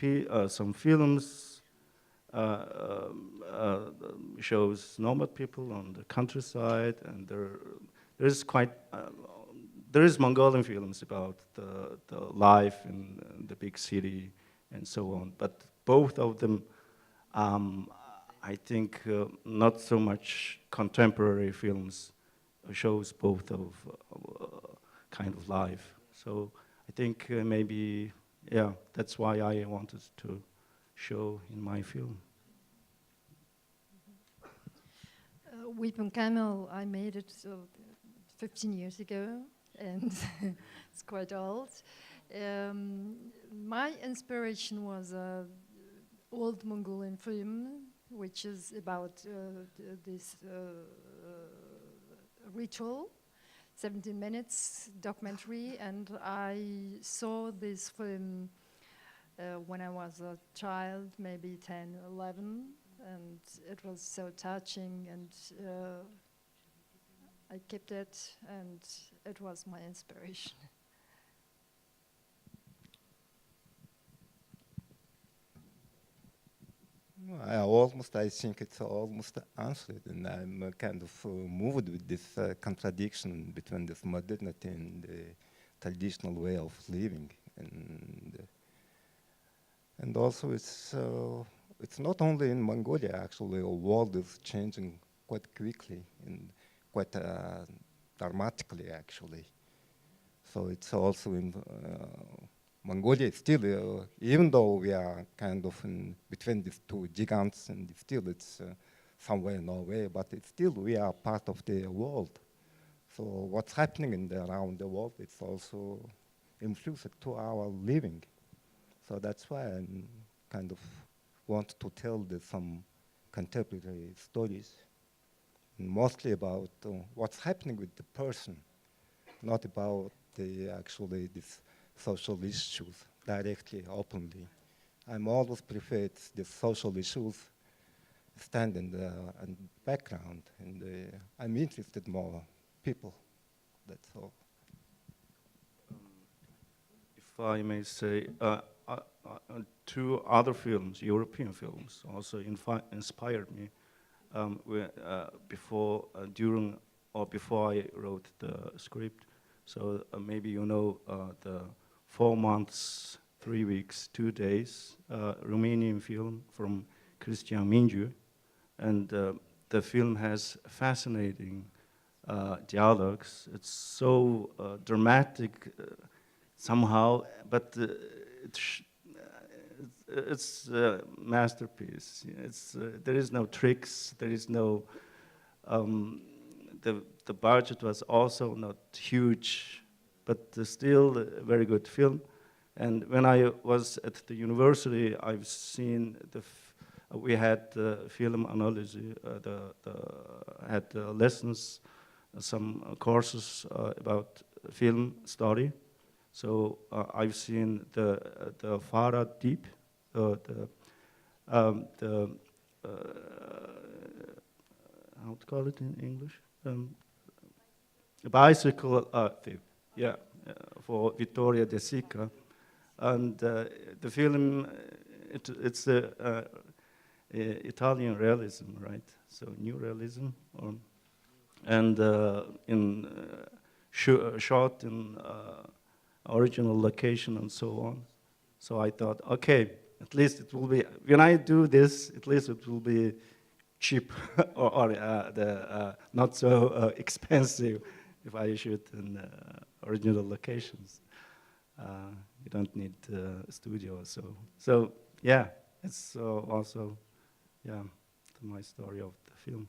films. Shows nomad people on the countryside, and there is Mongolian films about the life in the big city and so on. But both of them, I think, not so much contemporary films shows both of kind of life. So I think maybe, yeah, that's why I wanted to show in my film. Weeping Camel, I made it 15 years ago, and it's quite old. My inspiration was an old Mongolian film, which is about this ritual, 17 minutes documentary, and I saw this film when I was a child, maybe 10, 11, and it was so touching, and I kept it, and it was my inspiration. I think it's almost answered, and I'm kind of moved with this contradiction between this modernity and the traditional way of living, and also it's not only in Mongolia. Actually, the world is changing quite quickly and quite dramatically, actually. So it's also in Mongolia still, even though we are kind of in between these two giants, and still it's somewhere in Norway, but it's still we are part of the world. So what's happening around the world, it's also influenced to our living. So that's why I kind of want to tell some contemporary stories, mostly about what's happening with the person, not about actually these social issues directly, openly. I'm always preferred the social issues stand in the background, and I'm interested more people. That's all. If I may say, two other films, European films, also inspired me during or before I wrote the script. So maybe you know the 4 months, 3 weeks, 2 days Romanian film from Cristian Mingiu, and the film has fascinating dialogues. It's so dramatic somehow, but it's a masterpiece. There is no tricks. There is no. The budget was also not huge, but still a very good film. And when I was at the university, I've seen we had film analysis, had lessons, some courses about film study. So I've seen the Farah Deep, the how to call it in English? A bicycle thief, yeah, for Vittorio De Sica. And the film, it's Italian realism, right? So new realism, and shot in original location and so on. So I thought, okay, at least it will be, when I do this, at least it will be cheap or not so expensive if I shoot in original locations. You don't need a studio, so yeah, it's also my story of the film.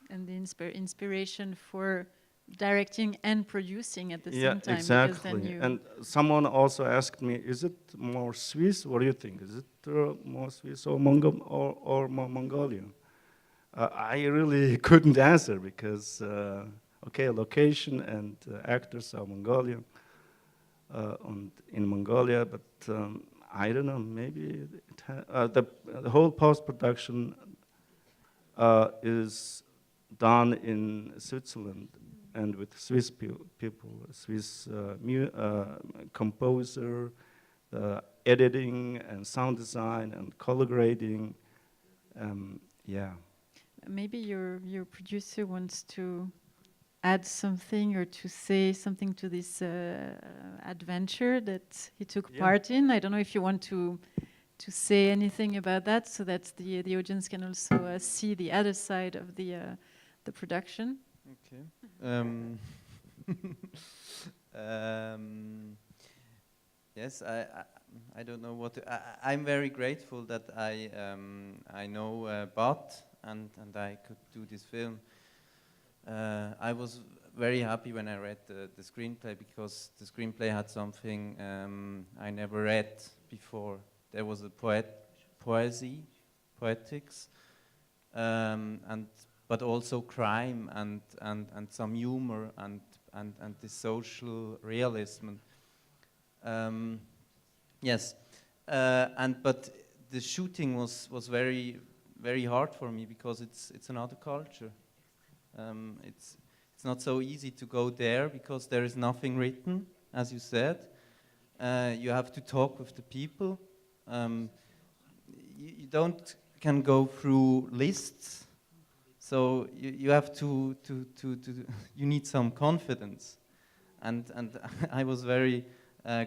And the inspiration for directing and producing at the same time. Exactly. And someone also asked me, is it more Swiss? What do you think? Is it more Swiss or more Mongolian? I really couldn't answer because, okay, location and actors are Mongolian in Mongolia, but I don't know, maybe the whole post-production is done in Switzerland and with Swiss people, Swiss composer, editing and sound design and color grading, yeah. Maybe your producer wants to add something or to say something to this adventure that he took part in. I don't know if you want to say anything about that, so that the audience can also see the other side of the production. Okay. Yes, I don't know what I'm very grateful that I know Bat and I could do this film. I was very happy when I read the screenplay, because the screenplay had something I never read before. There was a poetics, but also crime and some humor and the social realism. Yes, but the shooting was very very hard for me, because it's another culture. It's not so easy to go there, because there is nothing written, as you said. You have to talk with the people. You don't can go through lists, so you have to you need some confidence, and I was very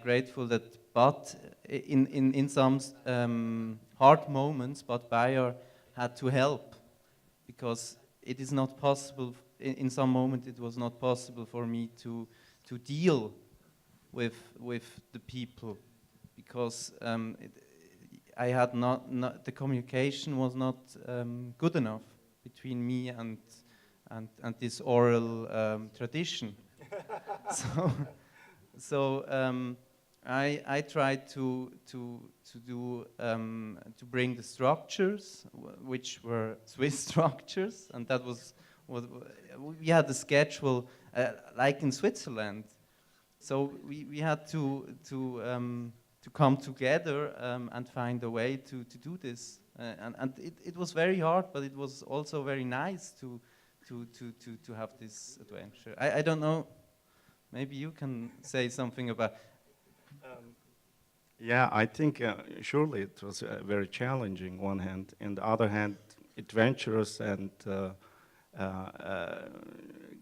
grateful that, but in some hard moments, but Bayer had to help, because it is not possible. In some moment, it was not possible for me to deal with the people, because I had not the communication was not good enough between me and this oral tradition. So I tried to bring the structures, which were Swiss structures, and that was what we had the schedule like in Switzerland. So we had to come together and find a way to do this, and it was very hard, but it was also very nice to have this adventure. I don't know. Maybe you can say something about. Yeah, I think surely it was very challenging one hand, and the other hand, adventurous and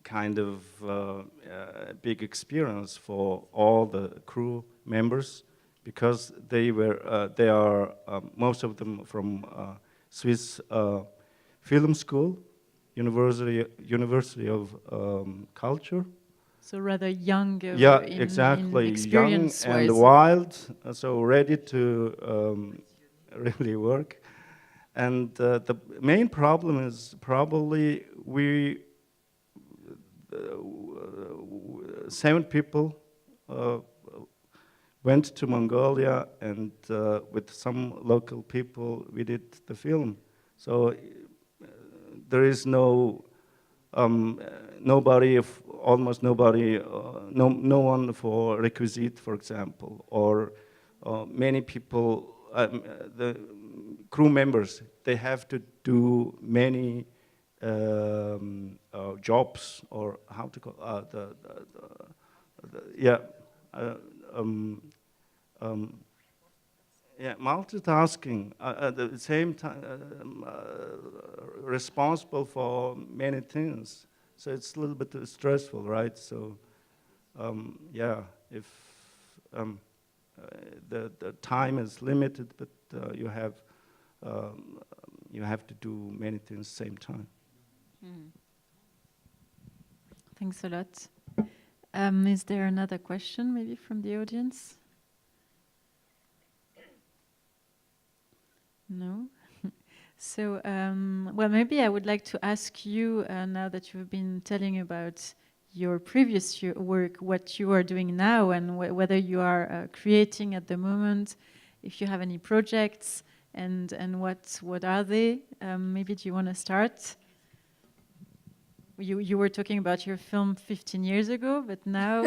kind of big experience for all the crew members, because they are most of them from Swiss film school, University of Culture. So rather young, yeah, in exactly, young experience and wise. wild, so ready to really work. And the main problem is probably 7 people went to Mongolia, and with some local people we did the film. So there is no almost nobody, no one for requisite, for example, or many people, the crew members, they have to do many jobs, or how to call multitasking at the same time, responsible for many things. So it's a little bit stressful, right? So if the time is limited, but you have to do many things at the same time. Thanks a lot. Is there another question, maybe from the audience? No? So, well, maybe I would like to ask you, now that you've been telling about your previous work, what you are doing now, and whether you are creating at the moment, if you have any projects, and what are they? Maybe do you want to start? You were talking about your film 15 years ago, but now...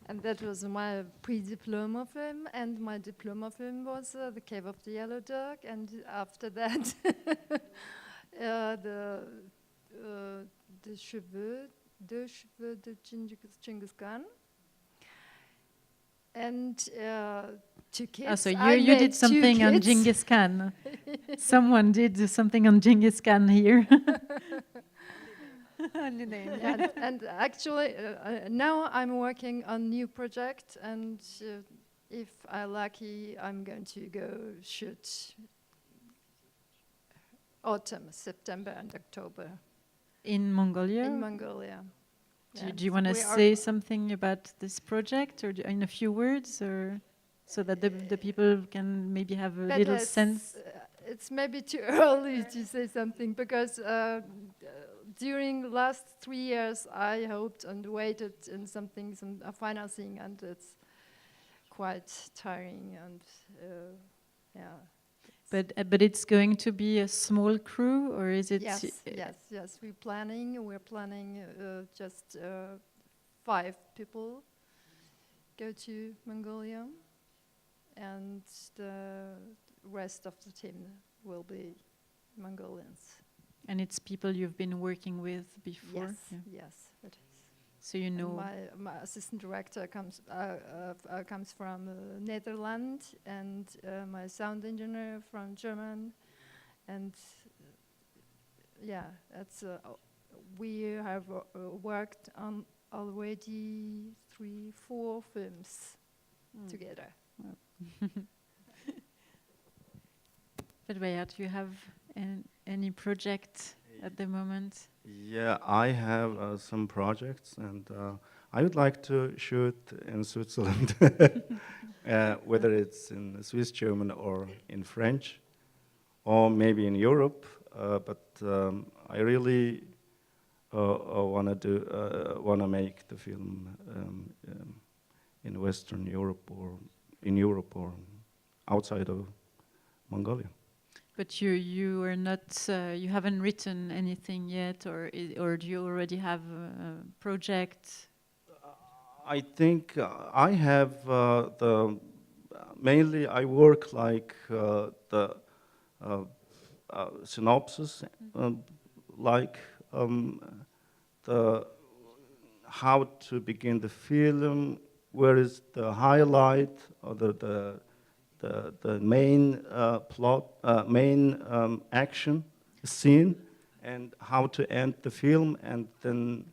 And that was my pre-diploma film, and my diploma film was The Cave of the Yellow Dog, and after that, the cheveux de Genghis Khan. And two kids. So you did something on Genghis Khan. Someone did something on Genghis Khan here. And actually, now I'm working on new project, and if I'm lucky, I'm going to go shoot autumn, September and October. In Mongolia? In Mongolia. Do you want to say something about this project, or in a few words, or so that the people can maybe have a little sense? It's maybe too early to say something, because during the last 3 years I hoped and waited in some financing, and it's quite tiring, and But it's going to be a small crew, or is it? Yes. We're planning just 5 people go to Mongolia, and the rest of the team will be Mongolians. And it's people you've been working with before? Yes, it is. So you know... My assistant director comes from Netherlands, and my sound engineer from German, and we have worked on already 3-4 films together. But Bayat, do you have any project at the moment? Yeah, I have some projects, and I would like to shoot in Switzerland, whether it's in Swiss German or in French, or maybe in Europe. But I really want to make the film in Western Europe, or in Europe, or outside of Mongolia. But you are not. You haven't written anything yet, or do you already have a project? I think I have mainly I work like the synopsis, like the how to begin the film, where is the highlight, or the main plot, main action scene, and how to end the film, and then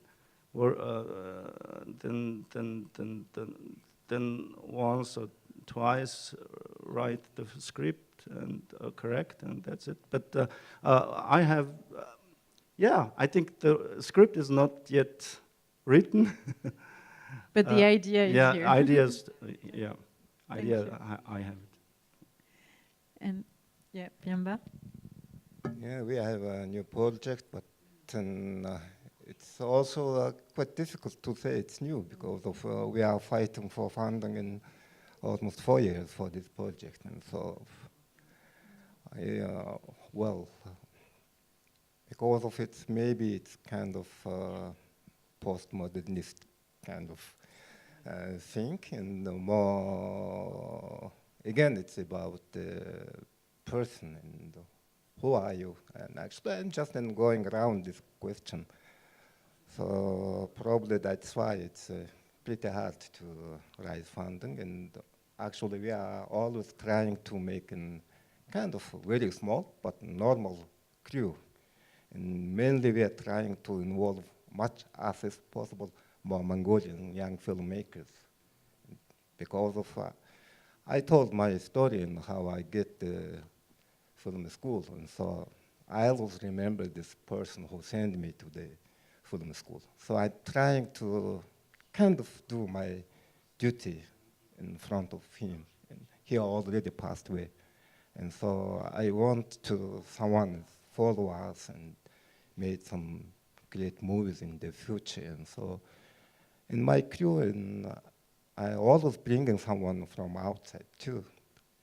once or twice write the script and correct, and that's it. But I have, I think the script is not yet written. But the idea is here. Ideas, idea I have it. And Piamba? Yeah, we have a new project, but it's also quite difficult to say it's new, because of we are fighting for funding in almost 4 years for this project, and so because of it, maybe it's kind of postmodernist kind of thing, and more, again, it's about the person and who are you? And actually, I'm just going around this question. So probably that's why it's pretty hard to raise funding, and actually we are always trying to make a kind of very small but normal crew. And mainly we are trying to involve much as possible more Mongolian young filmmakers. Because of, I told my story and how I get the film school, and so I always remember this person who sent me to the film school. So I'm trying to kind of do my duty in front of him. And he already passed away. And so I want to someone follow us and made some great movies in the future. And so in my crew, and I always bring in someone from outside too,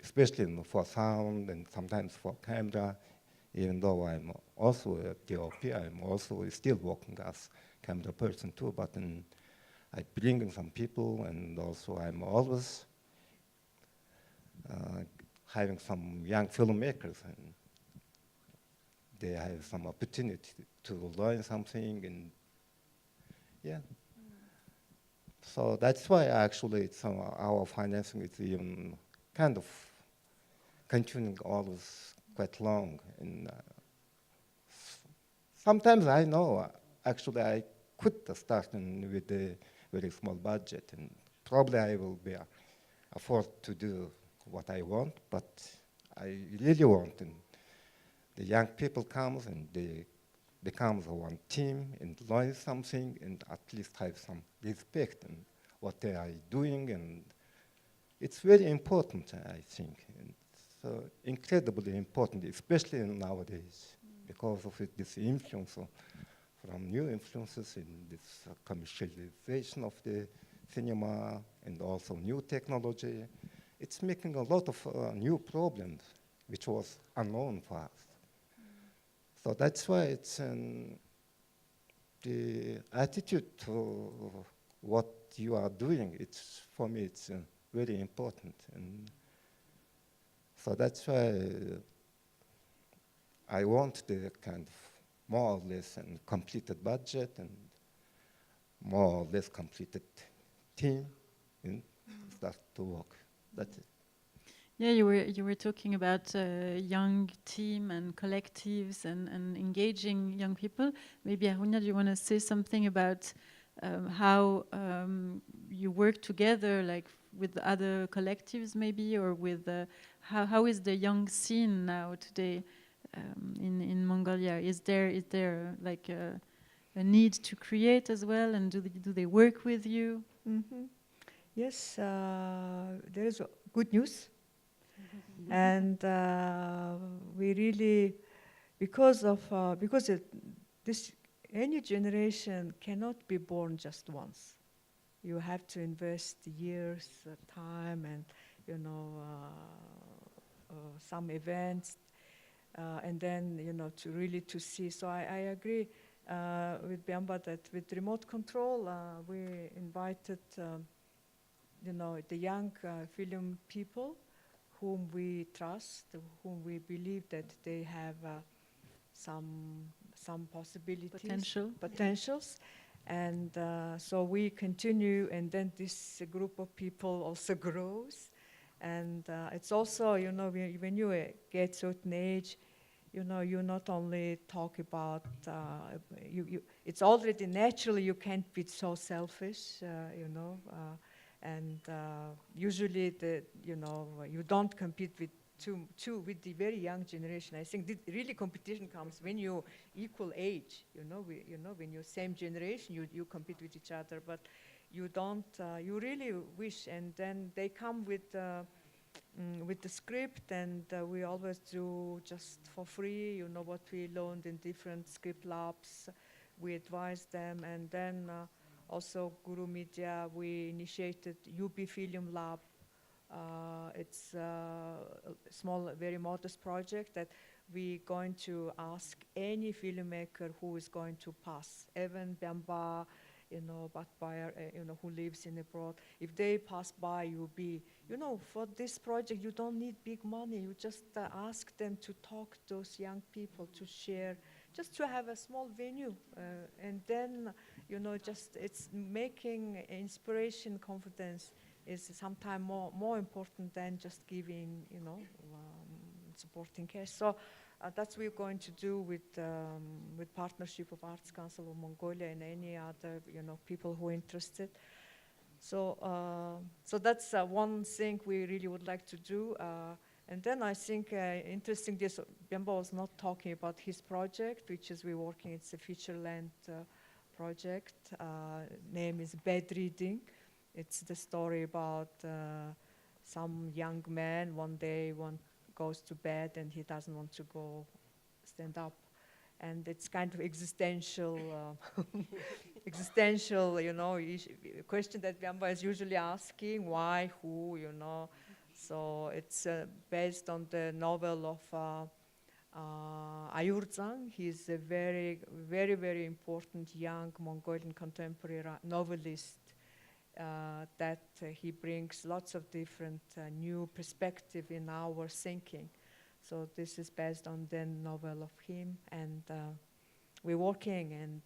especially for sound and sometimes for camera. Even though I'm also a DOP, I'm also still working as camera person too, but I bring in some people, and also I'm always having some young filmmakers, and they have some opportunity to learn something, and yeah. So that's why actually it's, our financing is even kind of continuing always quite long. And sometimes I know actually I could start with a very small budget, and probably I will be afford to do what I want, but I really want, and the young people comes and they becomes one team and learn something, and at least have some respect in what they are doing, and it's very important, I think, and so incredibly important, especially nowadays, because of this influence from new influences in this commercialization of the cinema and also new technology. It's making a lot of new problems, which was unknown for us. So that's why it's the attitude to what you are doing. It's for me, it's very important, and so that's why I want the kind of more or less completed budget and more or less completed team and start to work. That's it. Yeah, you were talking about young team and collectives and engaging young people. Maybe Arunya, do you want to say something about how you work together, like with other collectives, maybe, or with how is the young scene now today in Mongolia? Is there like a need to create as well, and do they work with you? Mm-hmm. Yes, there is good news. And we really, because this any generation cannot be born just once. You have to invest years, time, and some events, and then to really to see. So I agree with Biamba that with remote control, we invited the young film people whom we trust, whom we believe that they have some possibilities, potentials, and so we continue, and then this group of people also grows, and it's also when you get certain age, you not only talk about it's already naturally you can't be so selfish, and usually you don't compete with with the very young generation. I think really competition comes when you equal age. When you're same generation, you compete with each other, but you don't. You really wish, and then they come with the script, and we always do just for free. What we learned in different script labs, we advise them, and then also Guru Media, we initiated UB Film Lab It's a small, very modest project that we're going to ask any filmmaker who is going to pass, even Biamba, Batbayer, who lives in abroad. If they pass by, you'll be, for this project, you don't need big money. You just ask them to talk to those young people, to share, just to have a small venue. And then, just it's making inspiration, confidence is sometimes more important than just giving, supporting cash. So that's what we're going to do with partnership of Arts Council of Mongolia and any other, people who are interested. So so that's one thing we really would like to do. And then I think interesting, this Biamba was not talking about his project, which is we're working, it's a feature length project. Name is Bed Reading. It's the story about some young man, one day goes to bed and he doesn't want to go stand up. And it's kind of existential, question that Biamba is usually asking, why, who, So it's based on the novel of Ayurzang. He's a very, very, very important young Mongolian contemporary novelist that he brings lots of different new perspective in our thinking. So this is based on the novel of him, and we're working, and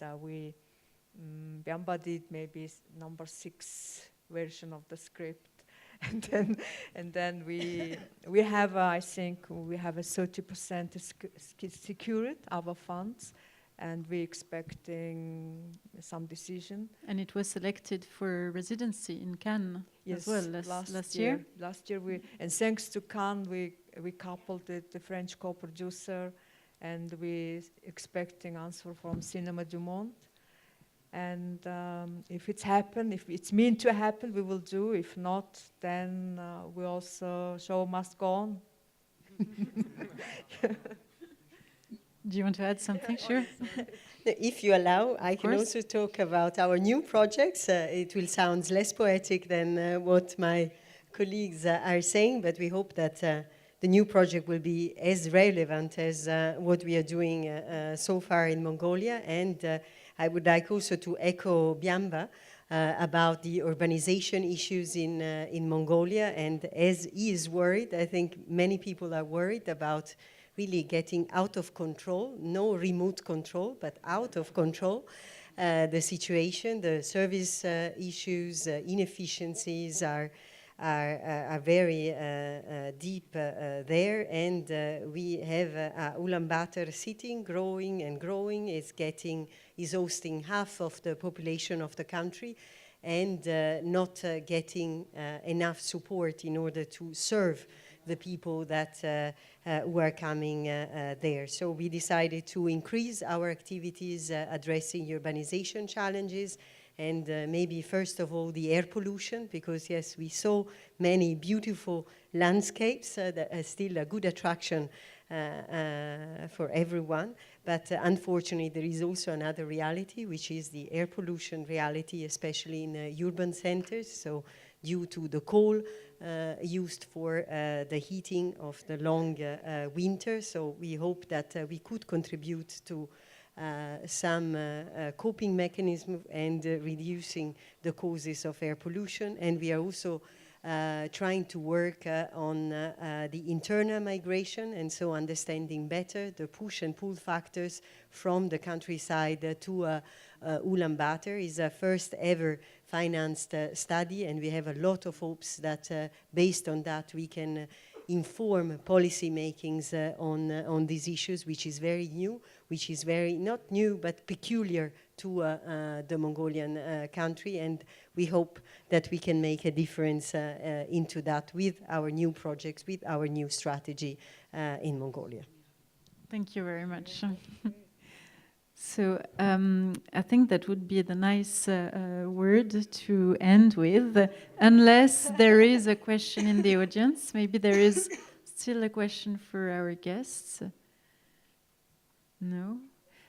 Biamba did maybe number 6 version of the script, and then we have I think we have a 30% secured our funds, and we're expecting some decision. And it was selected for residency in Cannes Yes, as well last year. Last year, and thanks to Cannes, we coupled the French co-producer, and we expecting answer from Cinema du Monde. And if it's meant to happen, we will do. If not, then we also show must go on. Do you want to add something? Sure. If you allow, I can also talk about our new projects. It will sound less poetic than what my colleagues are saying, but we hope that the new project will be as relevant as what we are doing so far in Mongolia. And I would like also to echo Biamba about the urbanization issues in Mongolia. And as he is worried, I think many people are worried about really getting out of control, no remote control, but out of control. The situation, the service issues, inefficiencies are very deep there, and we have Ulaanbaatar sitting, growing and growing. Is hosting half of the population of the country, and not getting enough support in order to serve the people that who are coming there. So we decided to increase our activities addressing urbanization challenges, and maybe first of all the air pollution, because yes, we saw many beautiful landscapes that are still a good attraction for everyone. But unfortunately, there is also another reality, which is the air pollution reality, especially in urban centers. So due to the coal used for the heating of the long winter. So we hope that we could contribute to some coping mechanism and reducing the causes of air pollution. And we are also trying to work on the internal migration, and so understanding better the push and pull factors from the countryside to Ulaanbaatar. Is a first ever financed study, and we have a lot of hopes that based on that we can inform policy makings on these issues, which is very new, which is very, not new, but peculiar to the Mongolian country. And we hope that we can make a difference into that with our new projects, with our new strategy in Mongolia. Thank you very much. So I think that would be the nice word to end with, unless there is a question in the audience. Maybe there is still a question for our guests. No?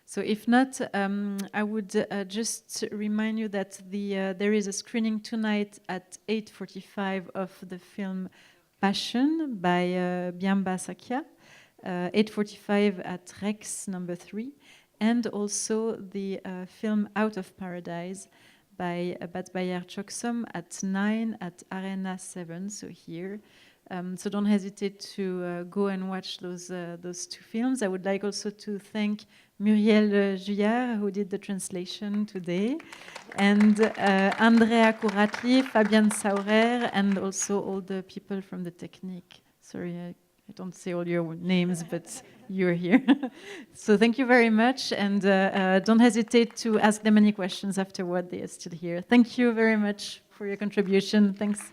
So if not, I would just remind you that there is a screening tonight at 8:45 of the film Passion by Byamba Sakya, 8:45 at Rex number 3, and also the film Out of Paradise by Batbayer Choksom at 9 at Arena 7, so here. So don't hesitate to go and watch those two films. I would like also to thank Muriel Juillard, who did the translation today, and Andrea Curatli, Fabian Saurer, and also all the people from the Technique. Sorry, I don't say all your names, but you're here. So thank you very much, and don't hesitate to ask them any questions afterward. They are still here. Thank you very much for your contribution. Thanks.